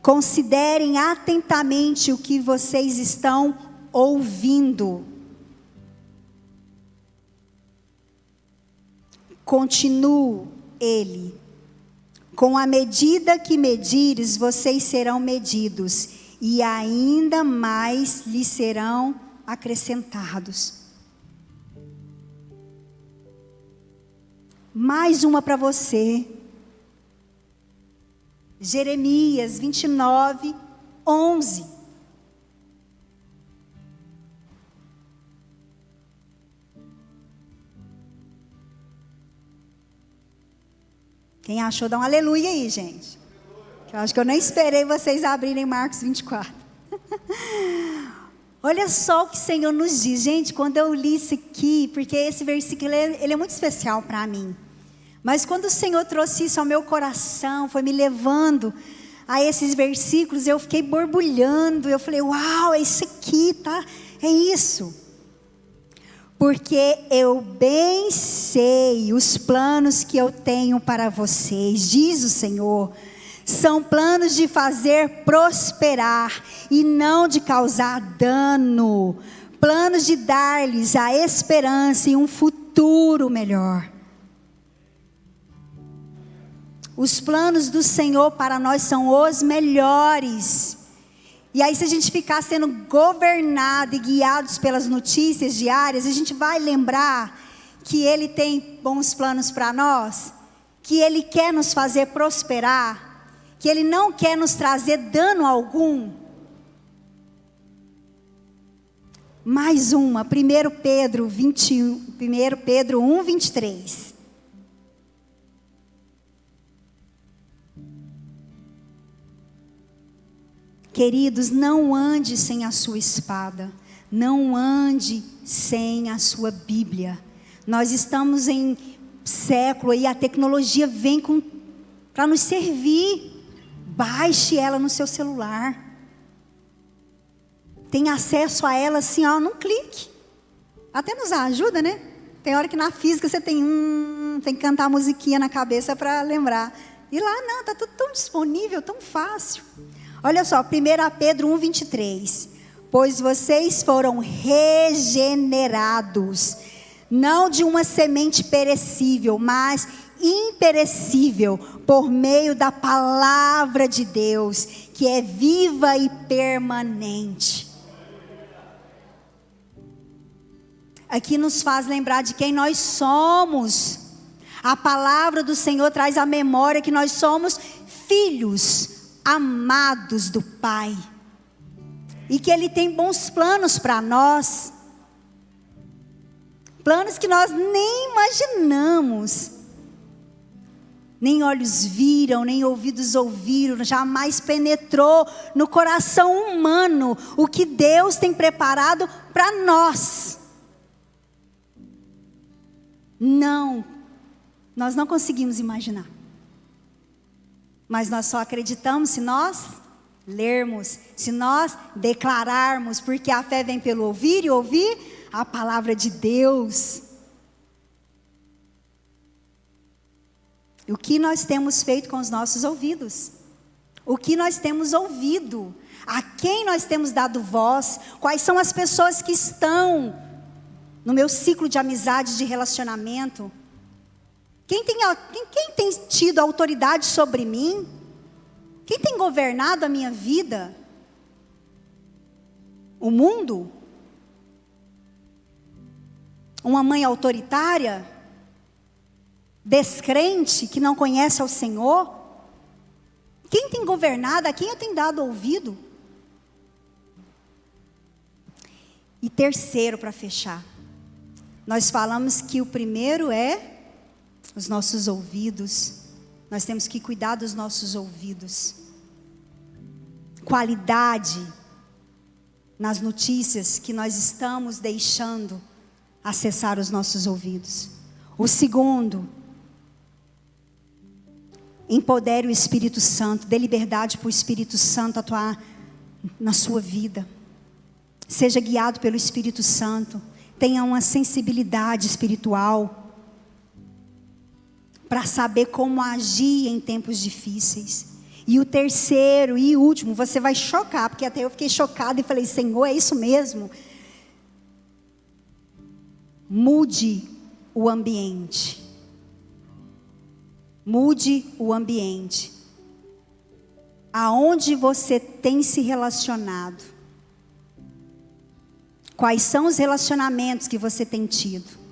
Considerem atentamente o que vocês estão ouvindo. Continua ele. Com a medida que medires, vocês serão medidos, e ainda mais lhes serão acrescentados. Mais uma para você. Jeremias 29:11. Quem achou, dá um aleluia aí, gente. Eu acho que eu nem esperei vocês abrirem Marcos 24. Olha só o que o Senhor nos diz. Gente, quando eu li isso aqui, porque esse versículo ele é muito especial para mim. Mas quando o Senhor trouxe isso ao meu coração, foi me levando a esses versículos, eu fiquei borbulhando. Eu falei, uau, é isso aqui, tá? É isso. Porque eu bem sei os planos que eu tenho para vocês, diz o Senhor. São planos de fazer prosperar e não de causar dano. Planos de dar-lhes a esperança e um futuro melhor. Os planos do Senhor para nós são os melhores. E aí, se a gente ficar sendo governado e guiados pelas notícias diárias, a gente vai lembrar que Ele tem bons planos para nós, que Ele quer nos fazer prosperar, que Ele não quer nos trazer dano algum. Mais uma, 1 Pedro 1:23. Queridos, não ande sem a sua espada, não ande sem a sua Bíblia. Nós estamos em século e a tecnologia vem para nos servir. Baixe ela no seu celular. Tem acesso a ela assim, ó, num clique. Até nos ajuda, né? Tem hora que na física você tem que cantar a musiquinha na cabeça para lembrar. E lá não, está tudo tão disponível, tão fácil. Olha só, 1 Pedro 1:23. Pois vocês foram regenerados, não de uma semente perecível, mas imperecível, por meio da palavra de Deus, que é viva e permanente. Aqui nos faz lembrar de quem nós somos. A palavra do Senhor traz à memória que nós somos filhos amados do Pai, e que Ele tem bons planos para nós, planos que nós nem imaginamos, nem olhos viram, nem ouvidos ouviram, jamais penetrou no coração humano o que Deus tem preparado para nós. Não, nós não conseguimos imaginar. Mas nós só acreditamos se nós lermos, se nós declararmos, porque a fé vem pelo ouvir e ouvir a palavra de Deus. E o que nós temos feito com os nossos ouvidos? O que nós temos ouvido? A quem nós temos dado voz? Quais são as pessoas que estão no meu ciclo de amizade, de relacionamento? Quem tem tido autoridade sobre mim? Quem tem governado a minha vida? O mundo? Uma mãe autoritária? Descrente, que não conhece ao Senhor? Quem tem governado? A quem eu tenho dado ouvido? E terceiro, para fechar, nós falamos que o primeiro é os nossos ouvidos. Nós temos que cuidar dos nossos ouvidos. Qualidade nas notícias que nós estamos deixando acessar os nossos ouvidos. O segundo, empodere o Espírito Santo, dê liberdade para o Espírito Santo atuar na sua vida. Seja guiado pelo Espírito Santo, tenha uma sensibilidade espiritual para saber como agir em tempos difíceis. E o terceiro e último, você vai chocar, porque até eu fiquei chocada e falei, Senhor, é isso mesmo? Mude o ambiente. Mude o ambiente. Aonde você tem se relacionado? Quais são os relacionamentos que você tem tido?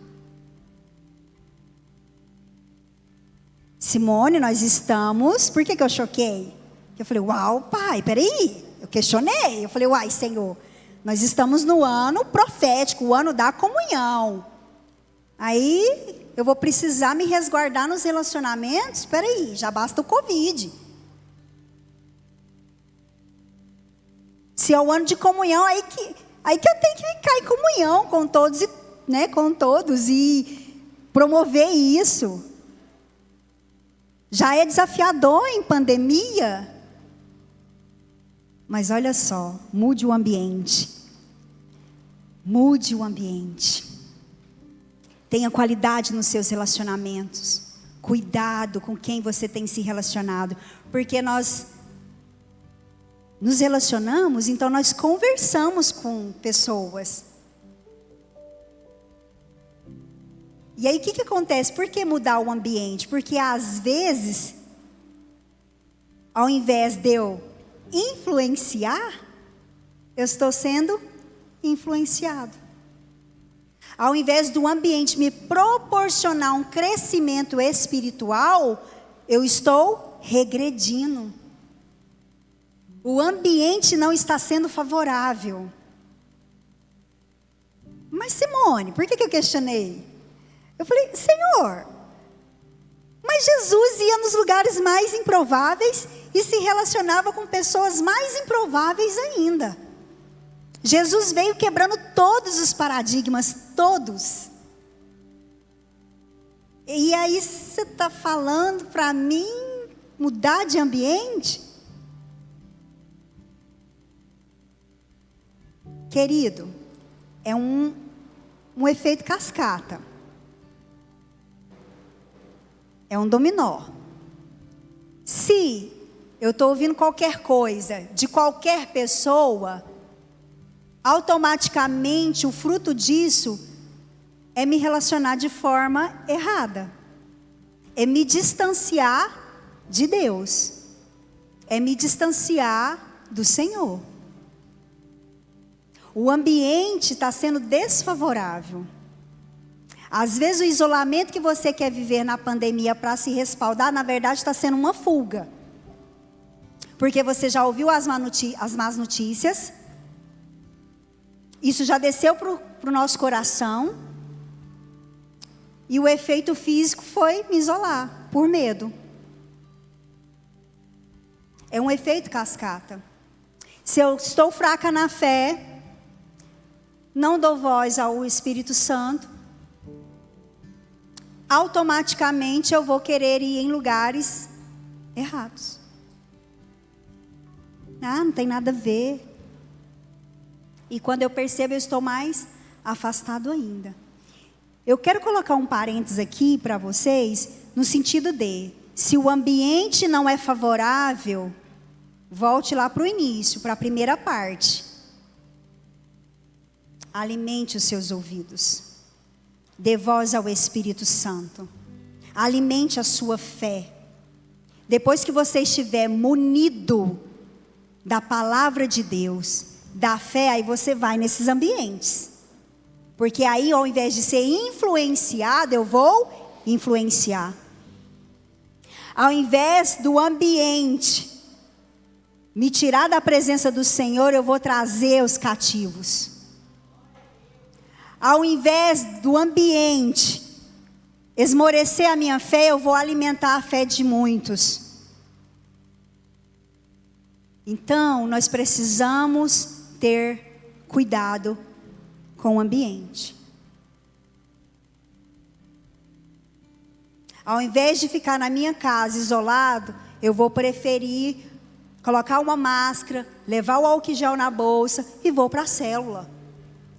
Simone, nós estamos... Por que eu choquei? Eu falei, uau, pai, peraí. Eu questionei. Eu falei, uai, Senhor, nós estamos no ano profético, o ano da comunhão. Aí eu vou precisar me resguardar nos relacionamentos? Peraí, já basta o Covid. Se é o ano de comunhão, aí que eu tenho que ficar em comunhão com todos, com todos e promover isso. Já é desafiador em pandemia. Mas olha só, mude o ambiente. Mude o ambiente. Tenha qualidade nos seus relacionamentos. Cuidado com quem você tem se relacionado. Porque nós nos relacionamos, então nós conversamos com pessoas. E aí o que acontece? Por que mudar o ambiente? Porque às vezes, ao invés de eu influenciar, eu estou sendo influenciado. Ao invés do ambiente me proporcionar um crescimento espiritual, eu estou regredindo. O ambiente não está sendo favorável. Mas Simone, por que eu questionei? Eu falei, Senhor, mas Jesus ia nos lugares mais improváveis e se relacionava com pessoas mais improváveis ainda. Jesus veio quebrando todos os paradigmas, todos. E aí você está falando para mim mudar de ambiente? Querido, é um efeito cascata. É um dominó. Se eu estou ouvindo qualquer coisa de qualquer pessoa, automaticamente o fruto disso é me relacionar de forma errada. É me distanciar de Deus. É me distanciar do Senhor. O ambiente está sendo desfavorável. Às vezes o isolamento que você quer viver na pandemia para se respaldar, na verdade está sendo uma fuga. Porque você já ouviu as más notícias. Isso já desceu para o nosso coração. E o efeito físico foi me isolar, por medo. É um efeito cascata. Se eu estou fraca na fé, não dou voz ao Espírito Santo, automaticamente eu vou querer ir em lugares errados. Não tem nada a ver. E quando eu percebo, eu estou mais afastado ainda. Eu quero colocar um parênteses aqui para vocês, no sentido de, se o ambiente não é favorável, volte lá para o início, para a primeira parte. Alimente os seus ouvidos. Dê voz ao Espírito Santo. Alimente a sua fé. Depois que você estiver munido da palavra de Deus, da fé, aí você vai nesses ambientes. Porque aí, ao invés de ser influenciado, eu vou influenciar. Ao invés do ambiente me tirar da presença do Senhor, eu vou trazer os cativos. Ao invés do ambiente esmorecer a minha fé, eu vou alimentar a fé de muitos. Então, nós precisamos ter cuidado com o ambiente. Ao invés de ficar na minha casa isolado, eu vou preferir colocar uma máscara, levar o álcool gel na bolsa e vou para a célula.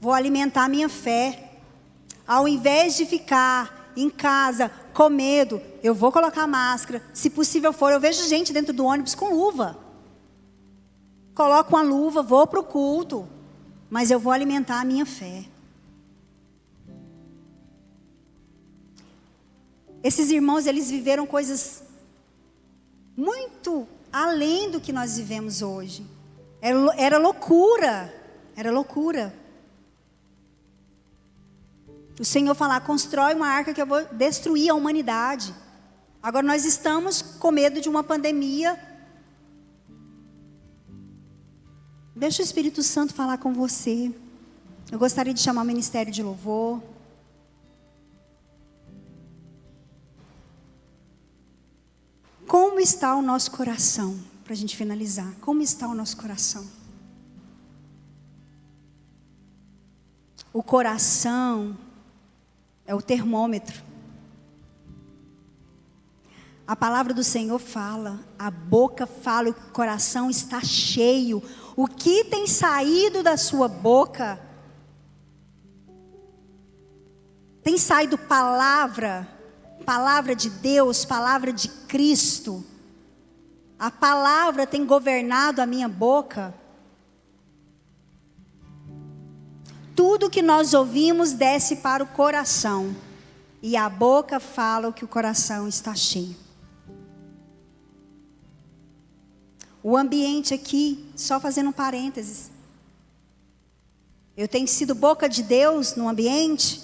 Vou alimentar a minha fé. Ao invés de ficar em casa com medo, eu vou colocar máscara. Se possível for, eu vejo gente dentro do ônibus com luva. Coloco uma luva, vou para o culto, mas eu vou alimentar a minha fé. Esses irmãos, eles viveram coisas muito além do que nós vivemos hoje. Era loucura. Era loucura. O Senhor falar, constrói uma arca que eu vou destruir a humanidade. Agora nós estamos com medo de uma pandemia. Deixa o Espírito Santo falar com você. Eu gostaria de chamar o Ministério de Louvor. Como está o nosso coração? Para a gente finalizar. Como está o nosso coração? O coração é o termômetro. A palavra do Senhor fala, a boca fala, o coração está cheio. O que tem saído da sua boca? Tem saído palavra de Deus, palavra de Cristo. A palavra tem governado a minha boca. Tudo que nós ouvimos desce para o coração. E a boca fala o que o coração está cheio. O ambiente aqui, só fazendo um parênteses. Eu tenho sido boca de Deus no ambiente.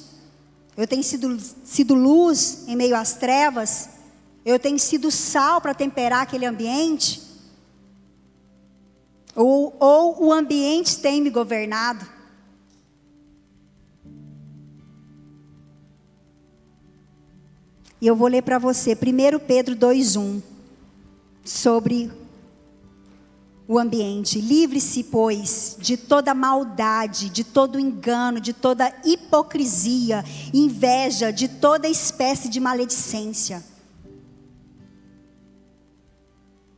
Eu tenho sido luz em meio às trevas. Eu tenho sido sal para temperar aquele ambiente. Ou o ambiente tem me governado. E eu vou ler para você 1 Pedro 2:1 sobre o ambiente. Livre-se, pois, de toda maldade, de todo engano, de toda hipocrisia, inveja, de toda espécie de maledicência.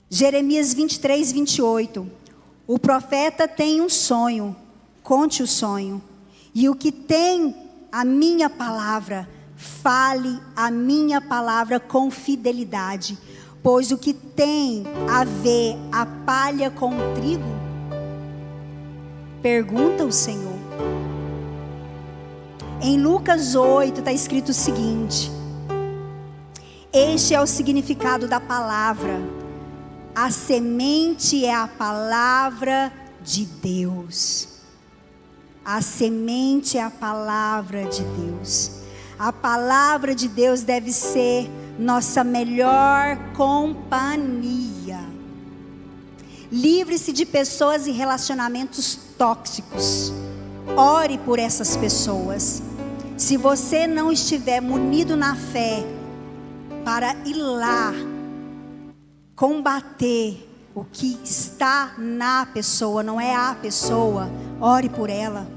Jeremias 23:28. O profeta tem um sonho, conte o sonho. E o que tem a minha palavra, fale a minha palavra com fidelidade. Pois o que tem a ver a palha com o trigo? Pergunta o Senhor. Em Lucas 8 está escrito o seguinte: este é o significado da palavra. A semente é a palavra de Deus. A semente é a palavra de Deus. A palavra de Deus deve ser nossa melhor companhia. Livre-se de pessoas e relacionamentos tóxicos. Ore por essas pessoas. Se você não estiver munido na fé para ir lá combater o que está na pessoa, não é a pessoa, ore por ela.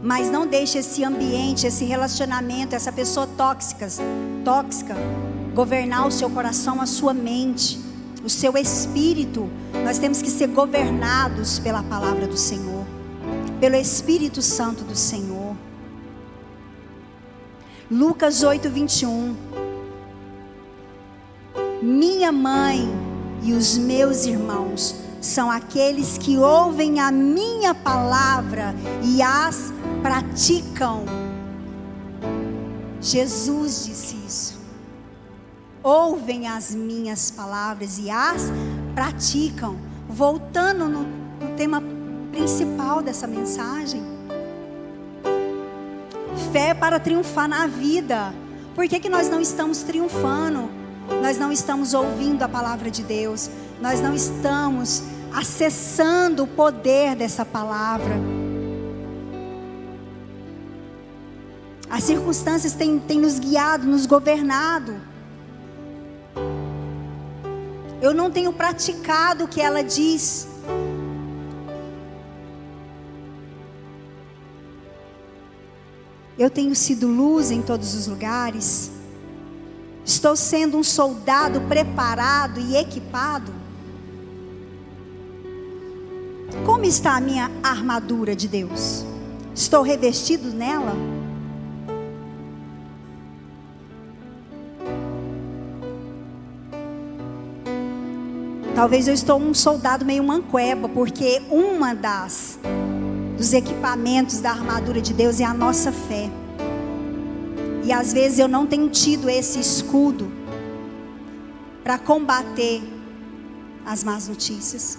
Mas não deixe esse ambiente, esse relacionamento, essa pessoa tóxica governar o seu coração, a sua mente, o seu espírito. Nós temos que ser governados pela palavra do Senhor, pelo Espírito Santo do Senhor. Lucas 8:21. Minha mãe e os meus irmãos são aqueles que ouvem a minha palavra e as praticam. Jesus disse isso. Ouvem as minhas palavras e as praticam. Voltando no tema principal dessa mensagem. Fé para triunfar na vida. Por que nós não estamos triunfando? Nós não estamos ouvindo a palavra de Deus. Nós não estamos acessando o poder dessa palavra. As circunstâncias têm nos guiado, nos governado. Eu não tenho praticado o que ela diz. Eu tenho sido luz em todos os lugares. Estou sendo um soldado preparado e equipado. Como está a minha armadura de Deus? Estou revestido nela? Talvez eu estou um soldado meio manqueba, porque dos equipamentos da armadura de Deus é a nossa fé. E às vezes eu não tenho tido esse escudo para combater as más notícias.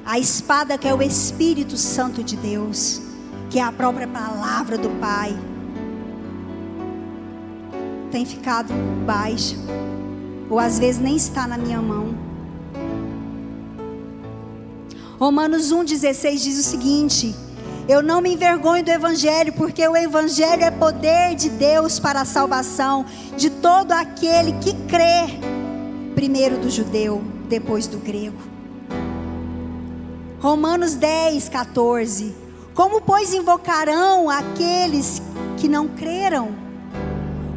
A espada que é o Espírito Santo de Deus, que é a própria palavra do Pai, tem ficado baixa, ou às vezes nem está na minha mão. Romanos 1,16 diz o seguinte: eu não me envergonho do Evangelho, porque o Evangelho é poder de Deus para a salvação de todo aquele que crê, primeiro do judeu, depois do grego. Romanos 10,14: como pois invocarão aqueles que não creram?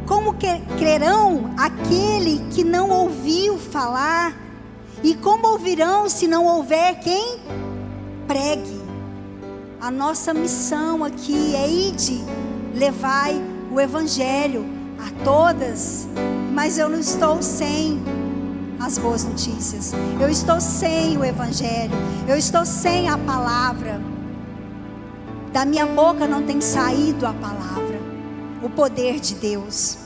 Como crerão aquele que não ouviu falar? E como ouvirão se não houver quem pregue? A nossa missão aqui é ide, levai o Evangelho a todas. Mas eu não estou sem as boas notícias. Eu estou sem o Evangelho. Eu estou sem a palavra. Da minha boca não tem saído a palavra, o poder de Deus.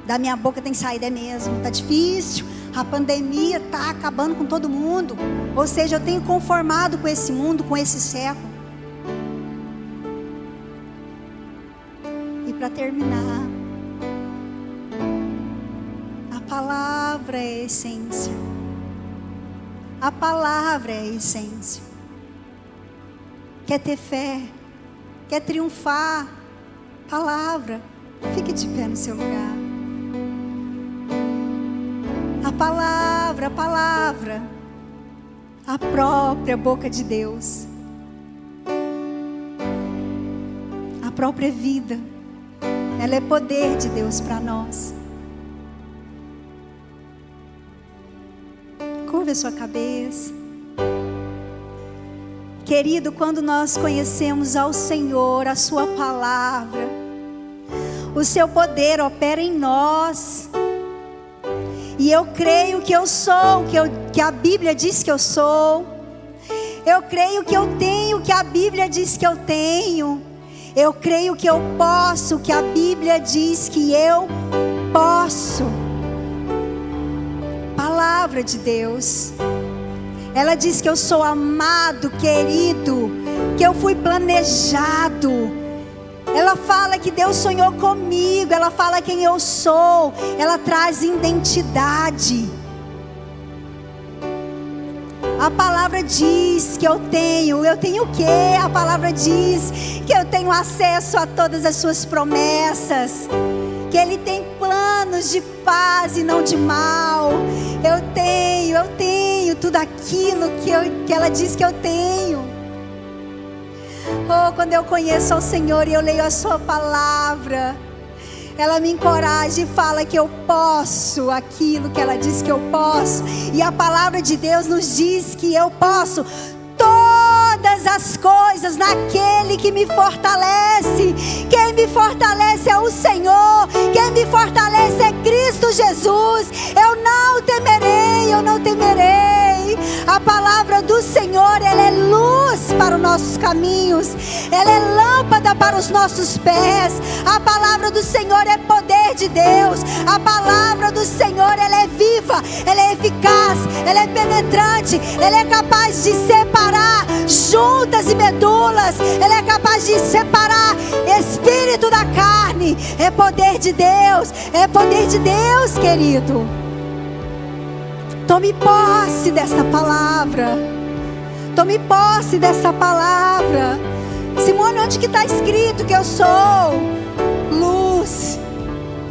Da minha boca tem saído, é mesmo, está difícil, a pandemia está acabando com todo mundo. Ou seja, eu tenho conformado com esse mundo, com esse século. E para terminar, a palavra é a essência. A palavra é a essência. Quer ter fé? Quer triunfar? Palavra. Fique de pé no seu lugar. A palavra, a própria boca de Deus, a própria vida, ela é poder de Deus para nós. Curva a sua cabeça. Querido, quando nós conhecemos ao Senhor, a sua palavra, o seu poder opera em nós. E eu creio que eu sou, que a Bíblia diz que eu sou. Eu creio que eu tenho o que a Bíblia diz que eu tenho. Eu creio que eu posso o que a Bíblia diz que eu posso. Palavra de Deus. Ela diz que eu sou amado, querido, que eu fui planejado. Ela fala que Deus sonhou comigo. Ela fala quem eu sou. Ela traz identidade. A palavra diz que eu tenho o quê? A palavra diz que eu tenho acesso a todas as suas promessas, que Ele tem planos de paz e não de mal. Eu tenho tudo aquilo que ela diz que eu tenho. Oh, quando eu conheço ao Senhor e eu leio a sua palavra, ela me encoraja e fala que eu posso aquilo que ela diz que eu posso. E a palavra de Deus nos diz que eu posso todas as coisas naquele que me fortalece. Quem me fortalece é o Senhor. Quem me fortalece é Cristo Jesus. Eu não temerei. A palavra do Senhor, ela é luz para os nossos caminhos. Ela é lâmpada para os nossos pés. A palavra do Senhor é poder de Deus. A palavra do Senhor, ela é viva, ela é eficaz, ela é penetrante, ela é capaz de separar juntas e medulas. Ela é capaz de separar espírito da carne. É poder de Deus, querido. Tome posse dessa palavra. Tome posse dessa palavra. Simone, onde que está escrito que eu sou luz?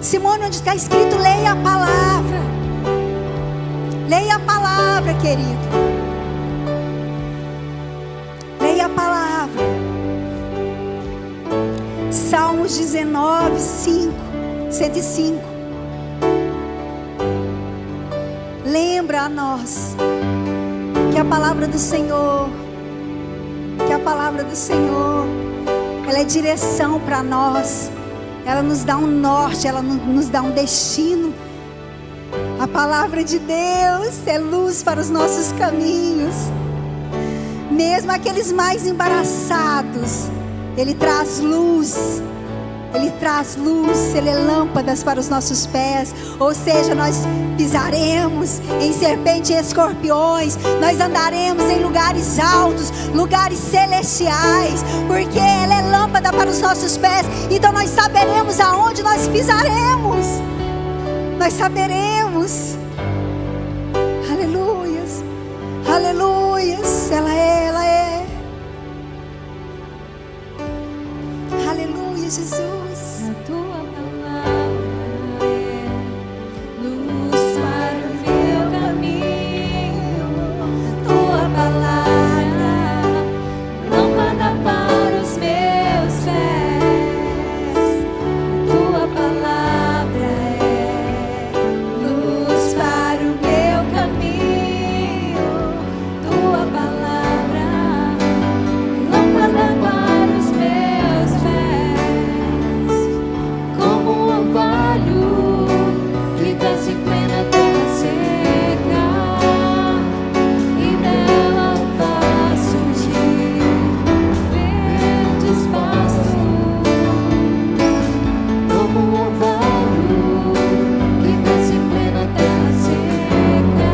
Simone, onde está escrito? Leia a palavra. Leia a palavra, querido. Leia a palavra. Salmos 19, 5, 105. Lembra a nós que a palavra do Senhor, ela é direção para nós. Ela nos dá um norte, ela nos dá um destino. A palavra de Deus é luz para os nossos caminhos. Mesmo aqueles mais embaraçados, Ele traz luz. Ele traz luz, Ele é lâmpadas para os nossos pés. Ou seja, nós pisaremos em serpentes e escorpiões. Nós andaremos em lugares altos, lugares celestiais, porque Ele é lâmpada para os nossos pés. Então nós saberemos aonde nós pisaremos. Nós saberemos. Aleluias, aleluias. Ela é. Aleluia, Jesus. A tua palavra é luz para o meu caminho. A tua palavra, lâmpada para os meus pés. A tua palavra é luz para o meu caminho. Tua palavra, lâmpada para os meus pés. Como um orvalho que desce em plena terra seca, e dela faz surgir verdes pastos. Como um orvalho que desce em plena terra seca,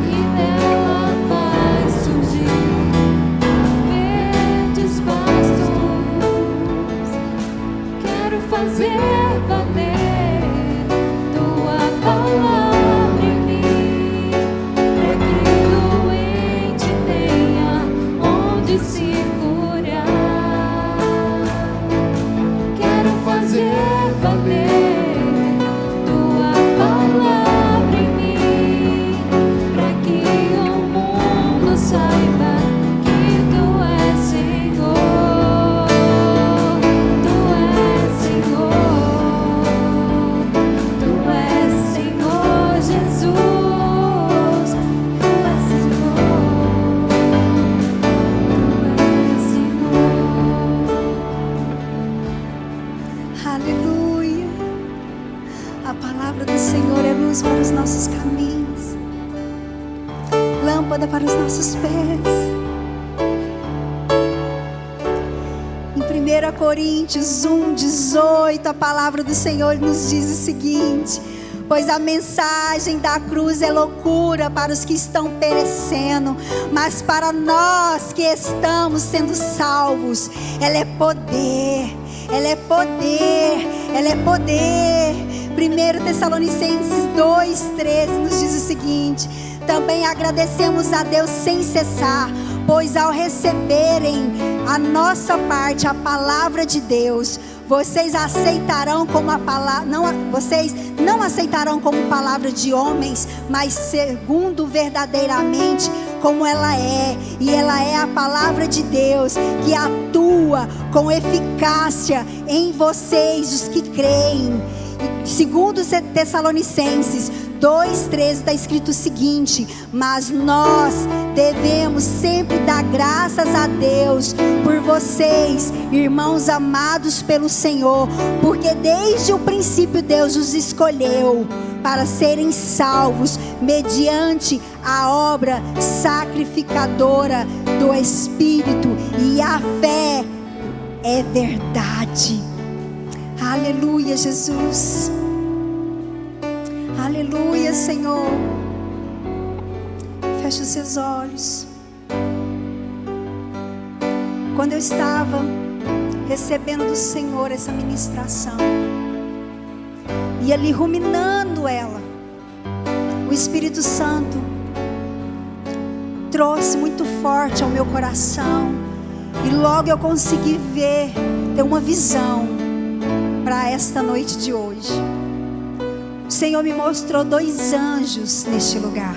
e dela faz surgir verdes pastos. Quero fazer valer tua palavra em mim, para que o doente tenha onde se curar. Quero fazer valer tua palavra em mim, para que o mundo saiba que tu és Senhor. Tu és Senhor. Tu és Senhor Jesus. Tu és Senhor. Tu és Senhor. Aleluia. A palavra do Senhor é luz para os nossos caminhos, lâmpada para os nossos pés. Em 1 Coríntios 1:18, a palavra do Senhor nos diz o seguinte: pois a mensagem da cruz é loucura para os que estão perecendo, mas para nós que estamos sendo salvos, ela é poder, ela é poder, ela é poder. 1 Tessalonicenses 2:13 nos diz o seguinte: também agradecemos a Deus sem cessar, pois ao receberem a nossa parte a palavra de Deus, vocês aceitarão como a palavra, vocês não aceitarão como palavra de homens, mas segundo verdadeiramente como ela é. E ela é a palavra de Deus que atua com eficácia em vocês, os que creem. Segundo Tessalonicenses 2:13 está escrito o seguinte: mas nós devemos sempre dar graças a Deus por vocês, irmãos amados pelo Senhor, porque desde o princípio Deus os escolheu para serem salvos mediante a obra sacrificadora do Espírito, e a fé é verdade. Aleluia, Jesus. Aleluia, Senhor. Feche os seus olhos. Quando eu estava recebendo do Senhor essa ministração, e ali ruminando ela, o Espírito Santo trouxe muito forte ao meu coração E logo eu consegui ter uma visão para esta noite de hoje. O Senhor me mostrou 2 anjos neste lugar.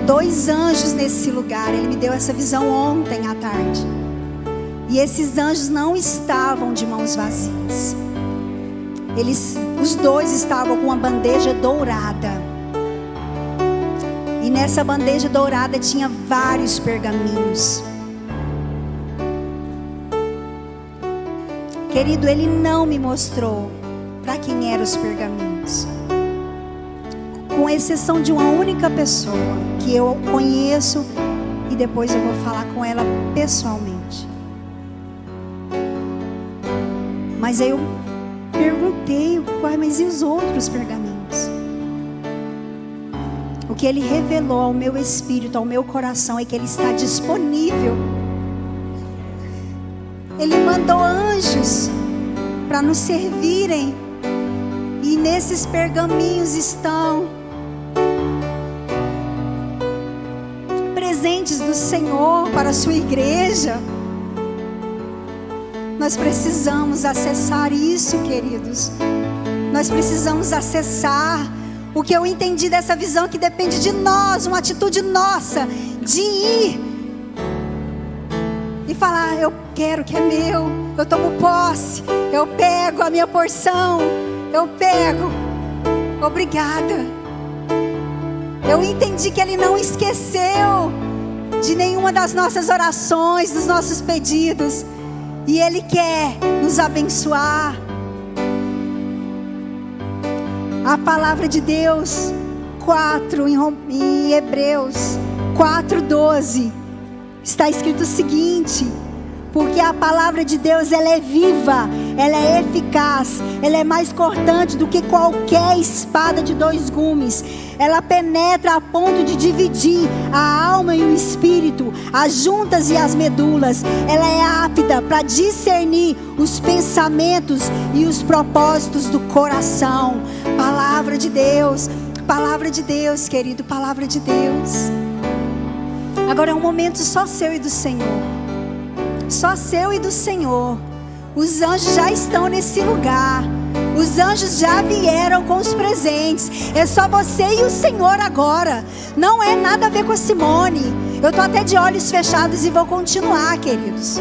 2 anjos nesse lugar. Ele me deu essa visão ontem à tarde. E esses anjos não estavam de mãos vazias. Os 2 estavam com uma bandeja dourada. E nessa bandeja dourada tinha vários pergaminhos. Querido, Ele não me mostrou para quem eram os pergaminhos. Com exceção de uma única pessoa que eu conheço e depois eu vou falar com ela pessoalmente. Mas aí eu perguntei, uai, mas e os outros pergaminhos? O que Ele revelou ao meu espírito, ao meu coração, é que Ele está disponível. Ele mandou anjos para nos servirem. E nesses pergaminhos estão presentes do Senhor para a sua igreja. Nós precisamos acessar isso, queridos. Nós precisamos acessar. O que eu entendi dessa visão, que depende de nós, uma atitude nossa, de ir e falar: eu quero, que é meu, eu tomo posse, eu pego a minha porção, eu pego. Obrigada. Eu entendi que Ele não esqueceu de nenhuma das nossas orações, dos nossos pedidos, e Ele quer nos abençoar. A palavra de Deus 4 em Hebreus 4:12 está escrito o seguinte: porque a palavra de Deus, ela é viva, ela é eficaz, ela é mais cortante do que qualquer espada de 2 gumes. Ela penetra a ponto de dividir a alma e o espírito, as juntas e as medulas. Ela é apta para discernir os pensamentos e os propósitos do coração. Palavra de Deus, querido, palavra de Deus. Agora é um momento só seu e do Senhor. Só seu e do Senhor. Os anjos já estão nesse lugar. Os anjos já vieram com os presentes. É só você e o Senhor agora. Não é nada a ver com a Simone. Eu estou até de olhos fechados e vou continuar, queridos.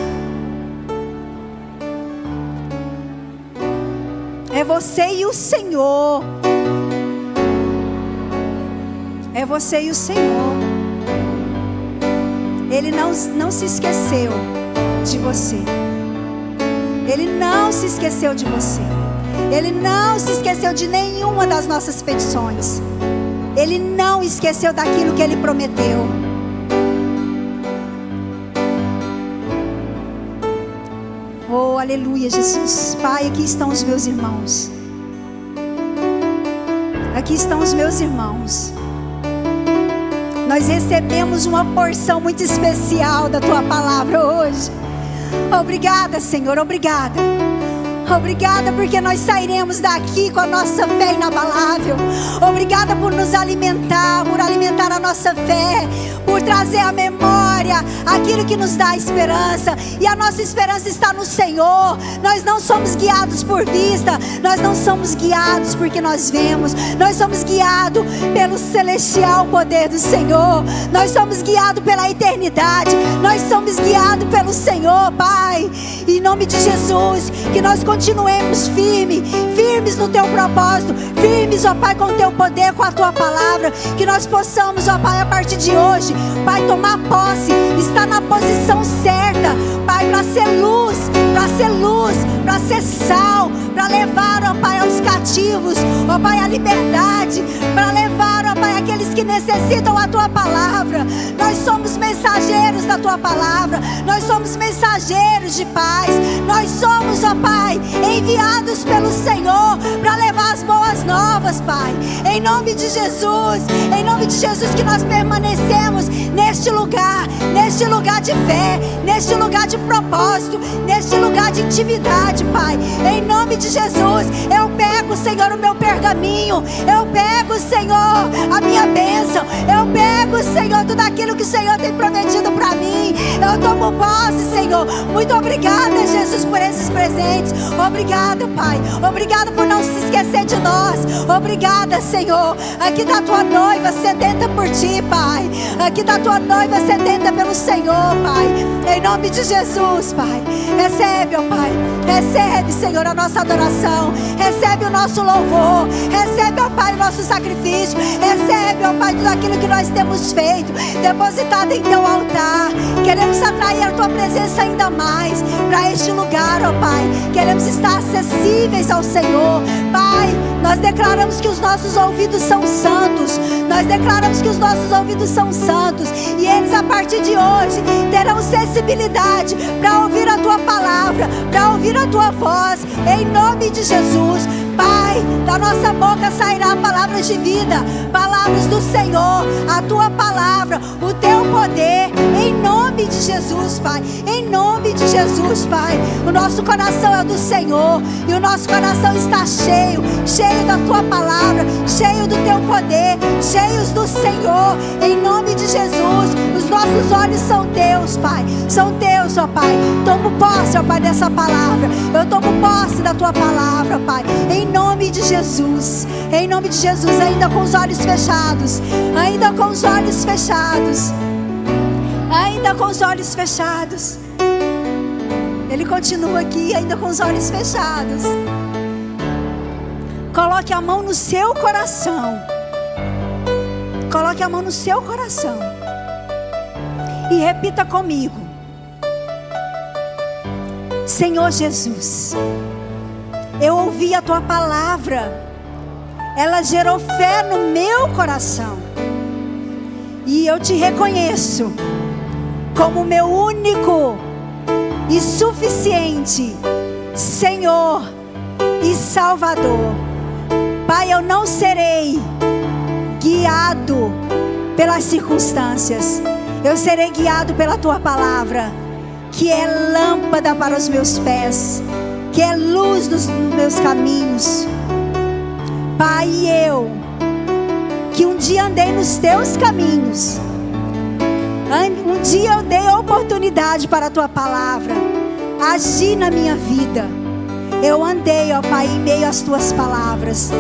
É você e o Senhor. É você e o Senhor. Ele não se esqueceu de você. Ele não se esqueceu de você. Ele não se esqueceu de nenhuma das nossas petições. Ele não esqueceu daquilo que Ele prometeu. Oh, aleluia, Jesus. Pai, aqui estão os meus irmãos. Aqui estão os meus irmãos. Nós recebemos uma porção muito especial da Tua palavra hoje. Obrigada, Senhor, obrigada. Obrigada porque nós sairemos daqui com a nossa fé inabalável. Obrigada por nos alimentar, por alimentar a nossa fé, por trazer à memória aquilo que nos dá esperança. E a nossa esperança está no Senhor. Nós não somos guiados por vista, nós não somos guiados porque nós vemos. Nós somos guiados pelo celestial poder do Senhor. Nós somos guiados pela eternidade. Nós somos guiados pelo Senhor, Pai. Em nome de Jesus, que nós continuemos firmes no Teu propósito, firmes, ó Pai, com o Teu poder, com a Tua palavra. Que nós possamos, ó Pai, a partir de hoje, Pai, tomar posse, estar na posição certa, Pai, para ser luz, para ser sal, para levar, ó Pai, aos cativos, ó Pai, a liberdade, para levar, ó Pai, aqueles que necessitam a Tua palavra. Nós somos mensageiros da Tua palavra, nós somos mensageiros de paz, nós somos, ó Pai, enviados pelo Senhor para levar as boas coisas novas, Pai. Em nome de Jesus, que nós permanecemos neste lugar de fé, neste lugar de propósito, neste lugar de intimidade, Pai. Em nome de Jesus, eu pego, Senhor, o meu pergaminho, eu pego, Senhor, a minha bênção, eu pego, Senhor, tudo aquilo que o Senhor tem prometido para mim. Eu tomo posse, Senhor. Muito obrigada, Jesus, por esses presentes. Obrigada, Pai. Obrigada por não se esquecer de nós. Obrigada, Senhor. Aqui está a tua noiva sedenta por ti, Pai. Aqui está a tua noiva sedenta pelo Senhor, Pai. Em nome de Jesus, Pai. Recebe, ó Pai. Recebe, Senhor, a nossa adoração. Recebe o nosso louvor. Recebe, ó Pai, o nosso sacrifício. Recebe, ó Pai, tudo aquilo que nós temos feito, depositado em teu altar. Queremos atrair a tua presença ainda mais para este lugar, ó Pai. Queremos estar acessíveis ao Senhor, Pai. Nós declaramos que os nossos ouvidos são santos. Nós declaramos que os nossos ouvidos são santos. E eles, a partir de hoje, terão sensibilidade para ouvir a tua palavra, para ouvir a tua voz. Em nome de Jesus, Pai, da nossa boca sairá palavras de vida, palavras do Senhor, a tua palavra, o teu poder. Em nome de Jesus, Pai. Em nome de Jesus, Pai. O nosso coração é do Senhor e o nosso coração está cheio da tua palavra, cheio do teu poder, cheios do Senhor. Em nome de Jesus, os nossos olhos são teus, Pai. São teus, ó Pai. Tomo posse, ó Pai, dessa palavra. Eu tomo posse da tua palavra, Pai. Em nome de Jesus. Em nome de Jesus, ainda com os olhos fechados. Ainda com os olhos fechados. Ainda com os olhos fechados. Ele continua aqui, ainda com os olhos fechados. Coloque a mão no seu coração. Coloque a mão no seu coração. E repita comigo: Senhor Jesus, eu ouvi a tua palavra. Ela gerou fé no meu coração. E eu te reconheço como meu único e suficiente Senhor e Salvador. Pai, eu não serei guiado pelas circunstâncias. Eu serei guiado pela tua palavra, que é lâmpada para os meus pés, que é luz dos meus caminhos. Pai, eu, que um dia andei nos teus caminhos, um dia eu dei oportunidade para a tua palavra agir na minha vida. Eu andei, ó Pai, em meio às tuas palavras,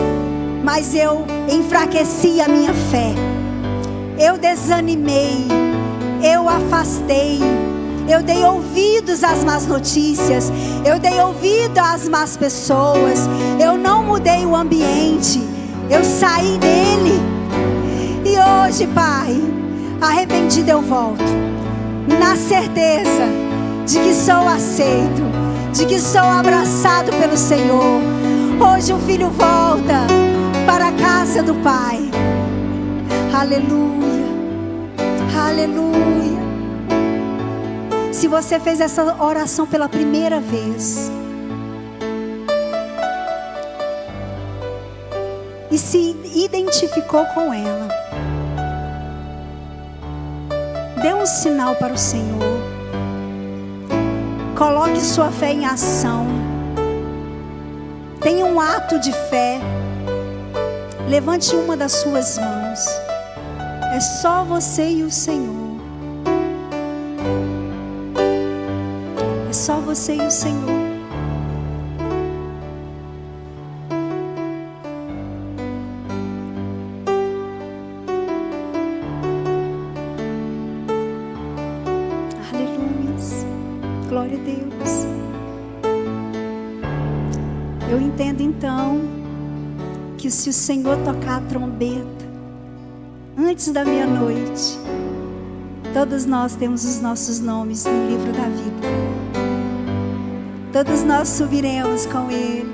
mas eu enfraqueci a minha fé. Eu desanimei, eu afastei, eu dei ouvidos às más notícias, eu dei ouvido às más pessoas. Eu não mudei o ambiente, eu saí dele. E hoje, Pai, arrependido eu volto, na certeza de que sou aceito, de que sou abraçado pelo Senhor. Hoje o filho volta para a casa do Pai. Aleluia, aleluia. Se você fez essa oração pela primeira vez e se identificou com ela, dê um sinal para o Senhor. Coloque sua fé em ação. Tenha um ato de fé. Levante uma das suas mãos. É só você e o Senhor. É só você e o Senhor. Glória a Deus. Eu entendo então que se o Senhor tocar a trombeta antes da meia-noite, todos nós temos os nossos nomes no livro da vida. Todos nós subiremos com Ele.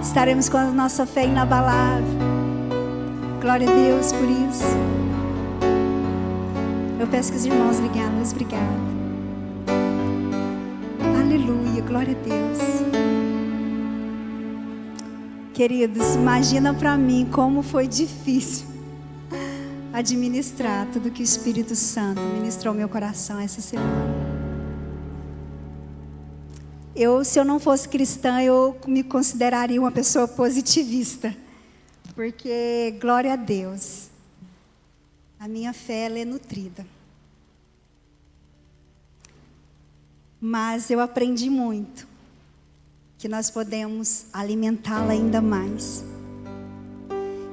Estaremos com a nossa fé inabalável. Glória a Deus por isso. Eu peço que os irmãos liguem a luz. Obrigada. Aleluia, glória a Deus. Queridos, imagina para mim como foi difícil administrar tudo que o Espírito Santo ministrou ao meu coração essa semana. Se eu não fosse cristã, eu me consideraria uma pessoa positivista. Porque, glória a Deus, a minha fé ela é nutrida. Mas eu aprendi muito que nós podemos alimentá-la ainda mais.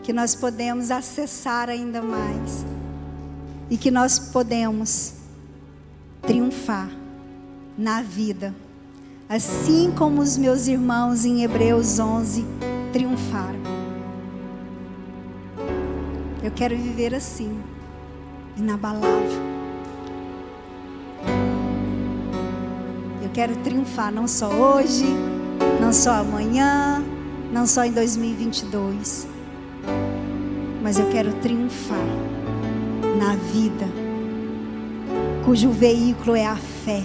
Que nós podemos acessar ainda mais. E que nós podemos triunfar na vida. Assim como os meus irmãos em Hebreus 11 triunfaram. Eu quero viver assim, inabalável. Eu quero triunfar não só hoje, não só amanhã, não só em 2022. Mas eu quero triunfar na vida, cujo veículo é a fé.